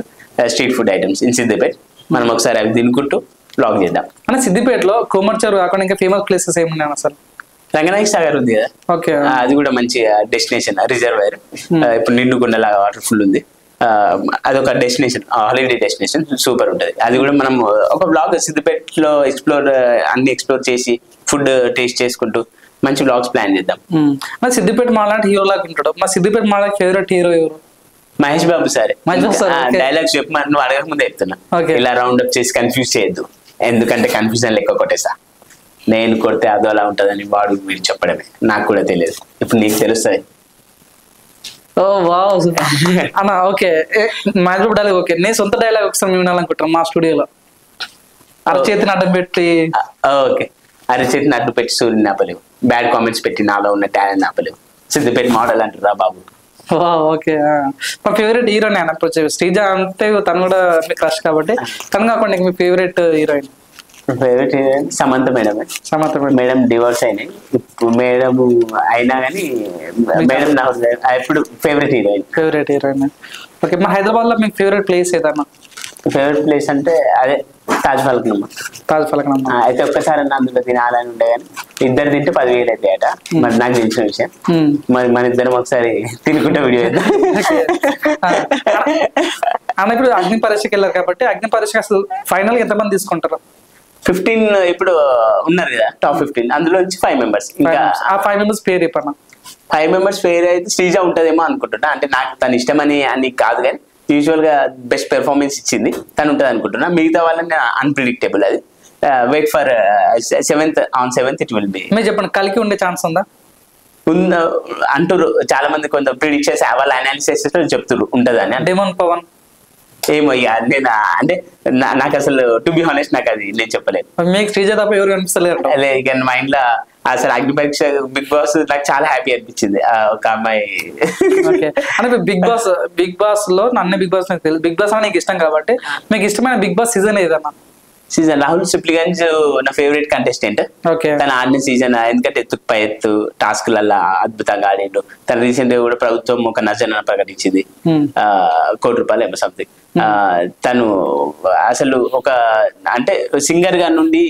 street food items in Siddipet. మనం ఒకసారి అవి తినుకుంటూ బ్లాగ్ చేద్దాం. అంటే సిద్దిపేటలో కోమర్చారు కాకుండా ఇంకా ఫేమస్ ప్లేసెస్ ఏమున్నాయి అసలు? రంగనాయక సాగర్ ఉంది కదా, ఓకే, అది కూడా మంచి డెస్టినేషన్, రిజర్వాయర్. ఇప్పుడు నిండుకుండలాగా వాటర్ఫుల్ ఉంది, అదొక డెస్టినేషన్, హాలిడే డెస్టినేషన్, సూపర్ ఉంటుంది. అది కూడా మనం ఒక బ్లాగ్ సిద్దిపేటలో అన్ని ఎక్స్ప్లోర్ చేసి ఫుడ్ టేస్ట్ చేసుకుంటూ మంచి బ్లాగ్స్ ప్లాన్ చేద్దాం. సిద్దిపేట మాలాంటి హీరో లాగా ఉంటాడు. మా సిద్దిపేట మాల ఫేవరెట్ హీరో ఎవరు? మహేష్ బాబు సార్. డైలాగ్స్ చెప్పి నువ్వు అడగక ముందే చెప్తున్నా, ఇలా రౌండ్ అప్ చేసి కన్ఫ్యూజ్ చేయొద్దు, ఎందుకంటే కన్ఫ్యూజన్ లెక్క కొట్టేసా. నేను కొడితే అదో అలా ఉంటుందని వాడు మీరు చెప్పడమే, నాకు కూడా తెలియదు, ఇప్పుడు నీకు తెలుస్తుంది. ఓ వావ్ అన్న ఓకే, మా డైలాగ్ ఓకే, నేను సొంత డైలాగ్ ఒకసారి మేము వినాలనుకుంటాను మా స్టూడియోలో. అరచేతిని అడ్డం పెట్టి ఓకే, అరచేతిని అడ్డు పెట్టి సూర్యుని ఆపలేవు, బ్యాడ్ కామెంట్స్ పెట్టి నాలో ఉన్న టాలెంట్ ఆపలేవు, సిద్దిపేట మోడల్ అంటారా బాబు. ఓకే, మా ఫేవరెట్ హీరోయిన్ ఆయన శ్రీజ అంటే తను కూడా మీ క్రష్ కాబట్టి, తను కాకుండా మీ favourite heroine? Favourite heroine Samantha మేడమే. సమంత మేడం డివోర్స్ అయినాయి, ఇప్పుడు మేడం అయినా కానీ మేడం నాకు ఎప్పుడు favourite heroine. Favourite heroine okay. మా హైదరాబాద్ లో మీకు ఫేవరెట్ ప్లేస్ ఏదన్నా? ఫేవరెట్ ప్లేస్ అంటే అదే తాజ్ ఫలక్నమ్మ. తాజ్ ఫలక్నమ్మ అయితే ఒక్కసారి అందులో తినాలని ఉండే కానీ ఇద్దరు తింటే 10,000 అయితే అట, మరి నాకు తెలిసిన విషయం. మరి మన ఇద్దరం ఒకసారి తినుకుంటే వీడియో అన్న. ఇప్పుడు అగ్ని పరీక్షకి వెళ్ళారు కాబట్టి అగ్ని పరీక్ష అసలు ఫైనల్ ఎంతమంది తీసుకుంటారు? 15 ఇప్పుడు ఉన్నారు కదా టాప్ 15, అందులో నుంచి 5 మెంబర్స్. ఇంకా ఆ 5 మెంబర్స్ పేరు చెప్పన్నా. 5 మెంబర్స్ పేరు అయితే శ్రీజ ఉంటదేమో అనుకుంటున్నా, అంటే నాకు తను ఇష్టమని అని కాదు కానీ యూజువల్ గా బెస్ట్ పెర్ఫార్మెన్స్ ఇచ్చింది తను ఉంటుంది అనుకుంటున్నా. మిగతా వాళ్ళని అన్ప్రిడిక్టబుల్, అది wait for 7th it will be. మీరు చెప్పండి, కలికి ఉండే ఛాన్స్ ఉందా? అంటారు చాలా మంది, కొంత ప్రిడిక్షన్స్ వాళ్ళ అనాలిసిస్ చెప్తారు ఉంటదని. డెమోన్ పవన్ ఏమో ఇక నేను అంటే నాకు అసలు టు బి హానెస్ట్ నాకు అది నేను చెప్పలేదు. మీకు శ్రీజ తప్ప ఎవరు కనిపిస్తలేరు ఇక మైండ్ లో అసలు అగ్ని పరీక్ష బిగ్ బాస్ నాకు చాలా హ్యాపీ అనిపించింది. ఒక అమ్మాయి అంటే బిగ్ బాస్ లో అన్ని బిగ్ బాస్ నాకు తెలుసు, బిగ్ బాస్ నీకు ఇష్టం కాబట్టి మీకు ఇష్టమైన బిగ్ బాస్ సీజన్ ఏదన్నా? సీజన్ రాహుల్ సిప్లిగంజ్ నా ఫేవరెట్ కంటెస్టెంట్. తన ఆడిన సీజన్ ఎందుకంటే ఎత్తుకు పై ఎత్తు టాస్క్లల్లో అద్భుతంగా ఆడిండు. తన రీసెంట్ గా కూడా ప్రభుత్వం ఒక నజరణ ప్రకటించింది, ₹1 కోటి ఏమో సంథింగ్. తను అసలు ఒక అంటే సింగర్ గా నుండి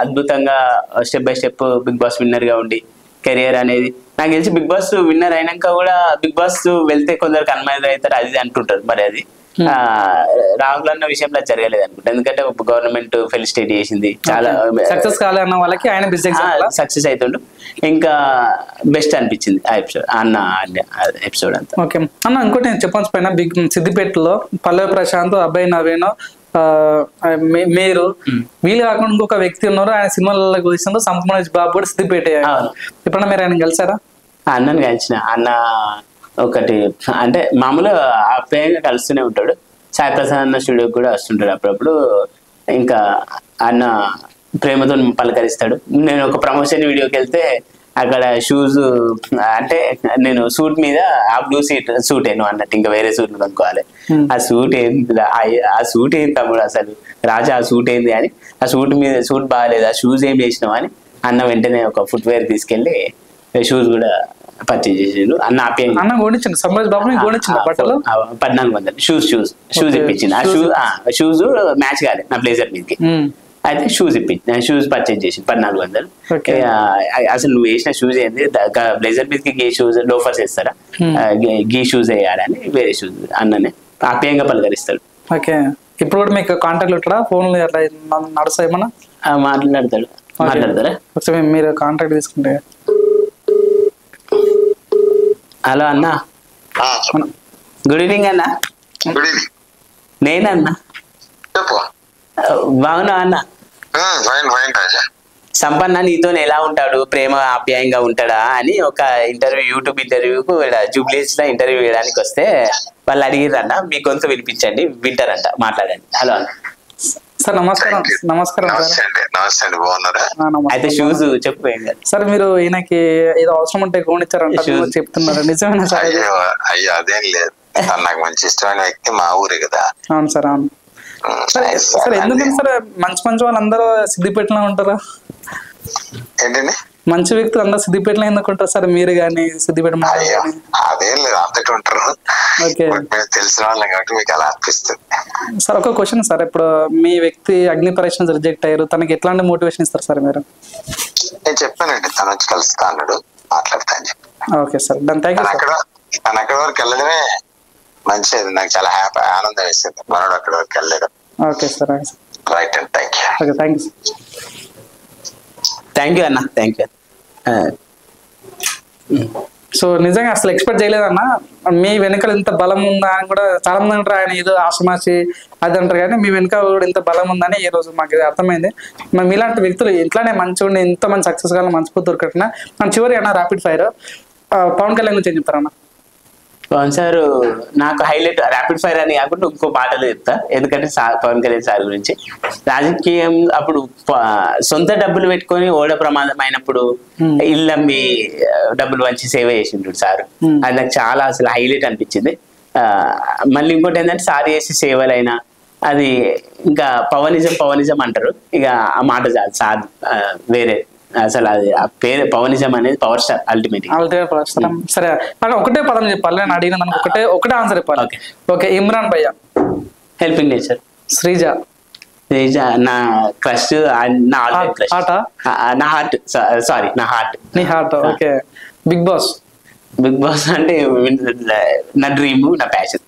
అద్భుతంగా step by step Bigg Boss winner గా ఉండి కెరియర్ అనేది నాకు తెలిసి బిగ్ బాస్ విన్నర్ అయినాక కూడా బిగ్ బాస్ వెళ్తే కొందరికి అన్మైజ్ అవుతారు అది అంటుంటారు. మరి అది రాహుల్ అన్న విషయంలో జరగలేదు అనుకుంటా, ఎందుకంటే గవర్నమెంట్ ఫెలిసిటేట్ చేసింది, చాలా సక్సెస్ కాలేదన్న వాళ్ళకి ఆయన సక్సెస్ అవుతుండు. ఇంకా బెస్ట్ అనిపించింది ఆ ఎపిసోడ్, అన్న ఎపిసోడ్ అంతా. ఓకే అన్న, ఇంకోటి నేను చెప్పాల్సి పైన సిద్దిపేటలో పల్లవి ప్రశాంత్, అబ్బాయి నవీన్, మీరు వీళ్ళు కాకుండా ఇంకొక వ్యక్తి ఉన్నారు, ఆయన సినిమాలలో చూసినారు, సంపూర్ణ బాబు కూడా సిద్దిపేట. ఎప్పుడన్నా మీరు ఆయన కలిసారా? అన్నని కలిసిన, అన్న ఒకటి అంటే మామూలు ఆప్యాయంగా కలుస్తూనే ఉంటాడు. సాయి ప్రసాద్ అన్న స్టూడియోకి కూడా వస్తుంటాడు అప్పుడప్పుడు. ఇంకా అన్న ప్రేమతో పలకరిస్తాడు. నేను ఒక ప్రమోషన్ వీడియోకి వెళ్తే అక్కడ షూస్ అంటే నేను సూట్ మీద ఆ బ్లూ సూట్ ఏను అన్నట్టు, ఇంకా వేరే సూట్ కొనుక్కోవాలి. ఆ సూట్ ఏంది, ఆ సూట్ ఏంది తమ్ముడు అసలు రాజా, ఆ సూట్ ఏంది అని, ఆ సూట్ మీద సూట్ బాగాలేదు, ఆ షూస్ ఏం చేసినావు అని అన్న వెంటనే ఒక ఫుట్వేర్ తీసుకెళ్లి షూస్ కూడా పర్చేజ్ చేసిండు. అన్న ఆప్యాయంగా అన్న కొనిచ్చిండు, సంబర్ బాబు కొనిచ్చిండు బట్టలు 1400 షూస్ ఇప్పించింది. ఆ షూస్ మ్యాచ్ కాలేదు నా బ్లేజర్ మీదకి, అయితే షూస్ ఇప్పించి షూస్ పర్చేజ్ చేసి 1400. అసలు నువ్వు వేసిన షూస్ ఏంది, బ్లేజర్ మీదకి గీ షూస్ లోఫర్స్ వేస్తారా, గీ షూస్ వేయాలని వేరే షూస్ అన్ననే ఆప్యాయంగా పలకరిస్తాడు. ఓకే, ఇప్పుడు కూడా మీకు కాంటాక్ట్ ఉంటాడా, ఫోన్ అట్లా నడుస్తా ఏమన్నా? మాట్లాడతారా? ఒకసారి మీరు కాంటాక్ట్ తీసుకుంటే. హలో అన్న, గుడ్ ఈవినింగ్ అన్న. నేనన్నా, బాగున్నా అన్న? సంపన్న నీతో ఎలా ఉంటాడు, ప్రేమ ఆప్యాయంగా ఉంటాడా అని ఒక యూట్యూబ్ ఇంటర్వ్యూకు జూబ్లీస్ లో ఇంటర్వ్యూ వేయడానికి వస్తే వాళ్ళు అడిగిరన్న, మీ గొంతు వినిపించండి, వింటారంట, మాట్లాడండి. హలో అన్న. సార్ నమస్కారం. నమస్కారం అయితే షూస్ చెప్పు సార్. మీరు ఈయనకి ఏదో అవసరం ఉంటే కొనిచ్చారంట చెప్తున్నారు, నిజమేనా సార్? అయ్యో అదేం లేదు, నాకు మంచి ఇష్టమైన వ్యక్తి మా ఊరే కదా. అవును సార్, అవును సార్. ఎందుకంటే సార్ మంచి మంచి వాళ్ళు అందరూ సిద్దిపేటలో ఉంటారా? ఏంటండి మంచి వ్యక్తులు అందరూ సిద్దిపేటలో ఎందుకుంటారు సార్? మీరు కానీ సిద్దిపేట అదేం లేదు, అంతటి ఉంటారు, తెలిసిన వాళ్ళం కాబట్టి మీకు అలా అనిపిస్తుంది. సార్ ఒక క్వశ్చన్ సార్, ఇప్పుడు మీ వ్యక్తి అగ్ని పరీక్ష రిజెక్ట్ అయ్యారు, తనకి ఎట్లాంటి మోటివేషన్ ఇస్తారు సార్ మీరు? నేను చెప్పానండి, తను వచ్చి కలుస్తా అన్నాడు, మాట్లాడతా అని చెప్పి. ఓకే సార్, దాని థ్యాంక్ యూ. తను అక్కడి వరకు వెళ్ళడమే మంచిది, నాకు చాలా హ్యాపీ ఆనందం వేసింది మనోడు అక్కడి వరకు వెళ్ళడం. ఓకే సార్, రైట్ అండి, thank you. Okay, thank you. Thank you అన్న, థ్యాంక్ యూ. సో నిజంగా అసలు ఎక్స్పెక్ట్ చేయలేదన్న, మీ వెనకాల ఇంత బలం ఉందా అని కూడా చాలా మంది అంటారు, ఆయన ఏదో ఆశమాసి అది అంటారు, కానీ మీ వెనకాల కూడా ఇంత బలం ఉందని ఈ రోజు మాకు ఇది అర్థమైంది. మరి మీలాంటి వ్యక్తులు ఇట్లానే మంచిగా ఉండి ఇంత మంది సక్సెస్ గా మంచి దొరకట్టినా మన చివరి అన్న ర్యాపిడ్ ఫైర్ పవన్ కళ్యాణ్ గురించి ఏం చెప్తారన్న? పవన్ సార్ నాకు హైలైట్ ర్యాపిడ్ ఫైర్ అని కాకుండా ఇంకో పాటలు చెప్తా, ఎందుకంటే పవన్ కళ్యాణ్ సార్ గురించి రాజకీయం అప్పుడు సొంత డబ్బులు పెట్టుకొని ఓడ ప్రమాదం అయినప్పుడు ఇల్లమ్మి డబ్బులు వంచి సేవ చేసిండు సార్. అది నాకు చాలా అసలు హైలైట్ అనిపించింది. మళ్ళీ ఇంకోటి ఏంటంటే సార్ చేసే సేవలైనా అది ఇంకా పవనిజం అంటారు, ఇక ఆ మాట చాలు సార్. వేరే అసలు అది ఆ పేరు పవనిజం అనేది పవర్ స్టార్ అల్టిమేట్. సరే నాకు ఒకటే పదం చెప్పాలి, నేను అడిగిన దానికి ఒకటే ఆన్సర్ చెప్పాలి. ఓకే, ఇమ్రాన్ భయ్య, హెల్పింగ్ నేచర్. శ్రీజ నా క్రష్, నా హార్ట్, సారీ నా హార్ట్. నీ heart. Okay, Bigg Boss. Bigg Boss అంటే నా డ్రీమ్, నా ప్యాషన్.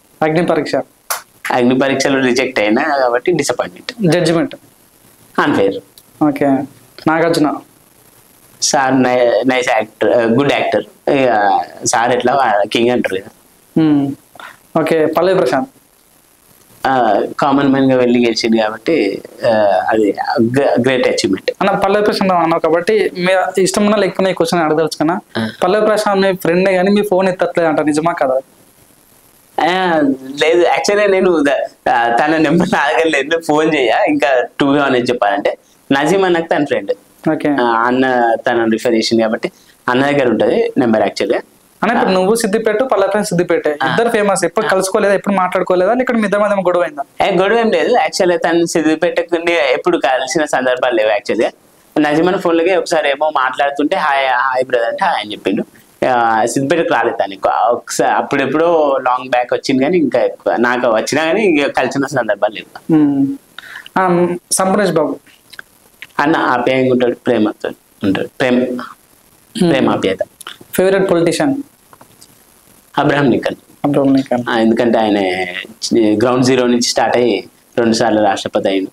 అగ్ని పరీక్షలో రిజెక్ట్ అయినా కాబట్టి disappointment. Judgement unfair. Okay, Nagarjuna sir nice actor, good actor. Sir ఎట్లా కింగ్ అంటారు కదా. Okay, Pallavi Prashanth. Common man గా వెళ్ళి గెలిచింది కాబట్టి అది గ్రేట్ అచీవ్మెంట్. అన్న పల్లవి ప్రశాంత్ అన్నావు కాబట్టి మీ ఇష్టం ఉన్నా లేకపోతే ఈ క్వశ్చన్ అడగదలుచుకున్నా, పల్లవి ప్రశాంత్ మీ ఫ్రెండే కానీ మీ ఫోన్ ఎత్తట్లేదు అంట, నిజమా కదా? లేదు, యాక్చువల్గా నేను తన నెంబర్ అడగలేదు, ఫోన్ చేయ. ఇంకా టూ అనేది చెప్పాలంటే నజీమ్ అన్నకు తన ఫ్రెండ్, అన్న తన రిఫర్ చేసింది కాబట్టి అన్న దగ్గర ఉంటది నెంబర్. యాక్చువల్గా అన్న ఇప్పుడు నువ్వు సిద్దిపేట, పల్లవి సిద్దిపేట, ఇద్దరు ఫేమస్, ఎప్పుడు కలుసుకోలేదా, ఎప్పుడు మాట్లాడుకోలేదా, ఇక్కడ మీ ఇద్దరి మధ్య గొడవ అయిందా? గొడవ ఏం లేదు. యాక్చువల్గా తను సిద్దిపేటకు ఎప్పుడు కలిసిన సందర్భాలు లేవు. యాక్చువల్గా నజీమన్ ఫోన్లకి ఒకసారి ఏమో మాట్లాడుతుంటే హాయ్ బ్రదర్ అంటే హాయ్ అని చెప్పిండు. సిద్దిపేటకు రాలేదు తను ఒకసారి, అప్పుడెప్పుడో లాంగ్ బ్యాక్ వచ్చింది, కానీ ఇంకా ఎక్కువ నాకు వచ్చినా కానీ కలిసిన సందర్భాలు లేవు. సంపరేష్ బాబు అన్న ఆప్యాయంగా ఉంటాడు, ప్రేమతో ఉంటాడు, ప్రేమ ఆప్యాయత. Favourite politician? Abraham Lincoln. ఎందుకంటే ఆయన గ్రౌండ్ జీరో నుంచి స్టార్ట్ అయ్యి 2 సార్లు రాష్ట్రపతి అయింది.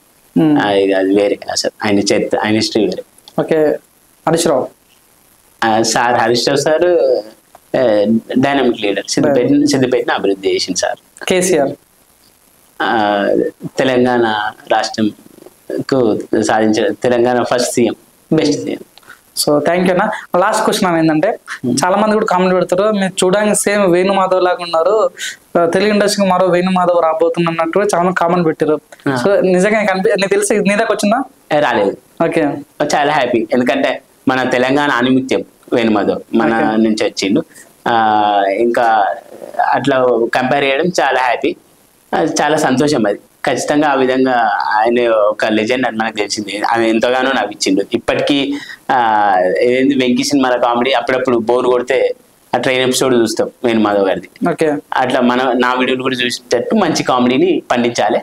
అది వేరే అసలు ఆయన చరిత్ర, ఆయన హిస్టరీ వేరే. Okay, Harish Rao sir. Harish Rao sir dynamic leader, సిద్దిపేటని అభివృద్ధి చేసింది సార్. కేసీఆర్ తెలంగాణ రాష్ట్రంకు సాధించిన Telangana first CM, best CM. So thank you అన్న. లాస్ట్ క్వశ్చన్ ఏంటంటే చాలా మంది కూడా కామెంట్ పెడతారు, మీరు చూడడానికి సేమ్ వేణుమాధవ్ లాగా ఉన్నారు, తెలుగు ఇండస్ట్రీకి మరో వేణుమాధవ్ రాబోతున్నట్టు చాలా మంది కామెంట్ పెట్టారు. సో నిజంగా నీకు తెలిసి నీ దాకా వచ్చిందా? రాలేదు. ఓకే, చాలా హ్యాపీ, ఎందుకంటే మన తెలంగాణ ఆనిమిత్యం వేణుమాధవ్ మన నుంచి వచ్చిండు. ఇంకా అట్లా కంపేర్ చేయడం చాలా హ్యాపీ, చాలా సంతోషం. అది ఖచ్చితంగా ఆ విధంగా ఆయన ఒక లెజెండ్ అని మనకు తెలిసింది. ఆయన ఎంతగానో నాకు ఇచ్చిండు. ఇప్పటికీ ఏదైంది వెంకీ సినిమాల కామెడీ అప్పుడప్పుడు బోర్ కొడితే ఆ ట్రైన్ ఎపిసోడ్ చూస్తాం వేణుమాధవ్ గారిది. అట్లా నా వీడియోలు కూడా చూసేటట్టు మంచి కామెడీని పండించాలి.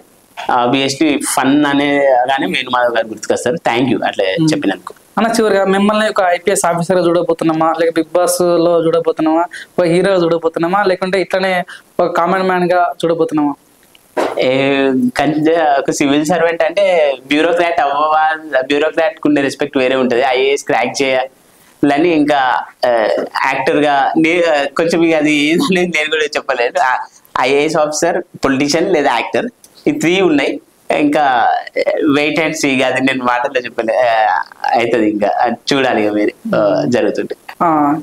ఆబ్వియస్లీ ఫన్ అనేగానే వేణుమాధవ్ గారు గుర్తుకొస్తారు. థ్యాంక్ యూ అట్లా చెప్పినందుకు. అన్న చివరిగా మిమ్మల్ని ఒక ఐపీఎస్ ఆఫీసర్ గా చూడబోతున్నామా, లేక బిగ్ బాస్ లో చూడబోతున్నామా, ఒక హీరోగా చూడబోతున్నామా, లేకుంటే ఇట్లనే ఒక కామన్ మ్యాన్ గా చూడబోతున్నామా? ఒక సివిల్ సర్వెంట్ అంటే బ్యూరోక్రాట్ బ్యూరోక్రాట్ ఉండే రెస్పెక్ట్ వేరే ఉంటుంది. ఐఏఎస్ క్రాక్ చేయాలని, ఇంకా యాక్టర్ గా కొంచెం ఇక అది నేను కూడా చెప్పలేదు. ఐఏఎస్ ఆఫీసర్, పొలిటీషియన్ లేదా యాక్టర్, ఈ 3 ఉన్నాయి. ఇంకా వెయిట్ అండ్ సీ, అది నేను మాటల్లో చెప్పలే, అవుతుంది ఇంకా చూడాలి ఇక మీరు జరుగుతుంటే.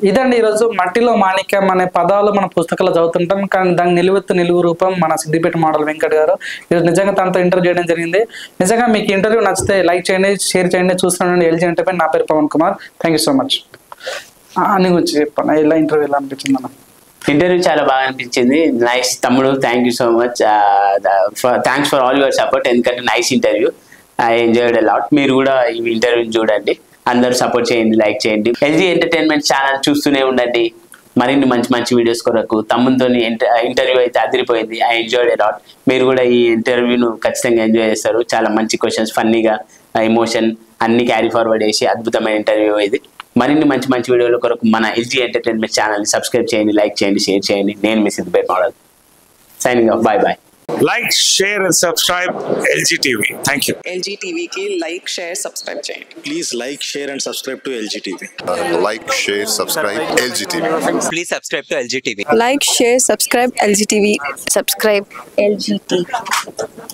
ఇదండి ఈరోజు మట్టిలో మాణిక్యం అనే పదాలు మన పుస్తకాల్లో చదువుతుంటాం, కానీ దాని నిలువు రూపం మన సిద్దిపేట మోడల్ వెంకట్ గారు. ఈరోజు నిజంగా తనతో ఇంటర్వ్యూ చేయడం జరిగింది. నిజంగా మీకు ఇంటర్వ్యూ నచ్చితే లైక్ చేయండి, షేర్ చేయండి. చూస్తున్నాండి ఎల్జీ ఎంటర్టైన్మెంట్. నా పేరు Pavan Kumar. Thank you so much. అని గురించి చెప్పండి, ఇలా ఇంటర్వ్యూ ఎలా అనిపించింది అన్న? ఇంటర్వ్యూ చాలా బాగా అనిపించింది. నైస్ తమ్ముడు, thank you so much. Thanks for all your support, ఎందుకంటే nice interview, I enjoyed a lot. మీరు కూడా ఈ ఇంటర్వ్యూని చూడండి, అందరూ సపోర్ట్ చేయండి, లైక్ చేయండి. ఎల్జీ ఎంటర్టైన్మెంట్ ఛానల్ చూస్తూనే ఉండండి. మరిన్ని మంచి మంచి వీడియోస్ కొరకు. తమ్ముతో ఇంటర్వ్యూ అయితే అదిరిపోయింది, ఐ ఎంజాయ్డ్ అ లాట్. మీరు కూడా ఈ ఇంటర్వ్యూను ఖచ్చితంగా ఎంజాయ్ చేస్తారు. చాలా మంచి క్వశ్చన్స్, ఫన్నీగా, ఎమోషన్ అన్ని క్యారీ ఫార్వర్డ్ చేసి అద్భుతమైన ఇంటర్వ్యూ ఇది. మరిన్ని మంచి మంచి వీడియోల కొరకు మన ఎల్జీ ఎంటర్టైన్మెంట్ ఛానల్ని సబ్స్క్రైబ్ చేయండి, లైక్ చేయండి, షేర్ చేయండి. నేను మీ Siddipet model, signing off. Bye bye. Like, share and subscribe LG TV. Thank you. LG TV की like, share, subscribe చేయండి. Please like, share and subscribe to LG TV. Like, share, subscribe LGTV. Please subscribe to LG TV. Like, share, subscribe LG TV. Subscribe LG TV.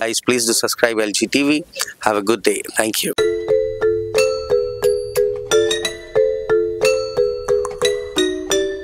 Guys, please do subscribe LG TV. Have a good day. Thank you.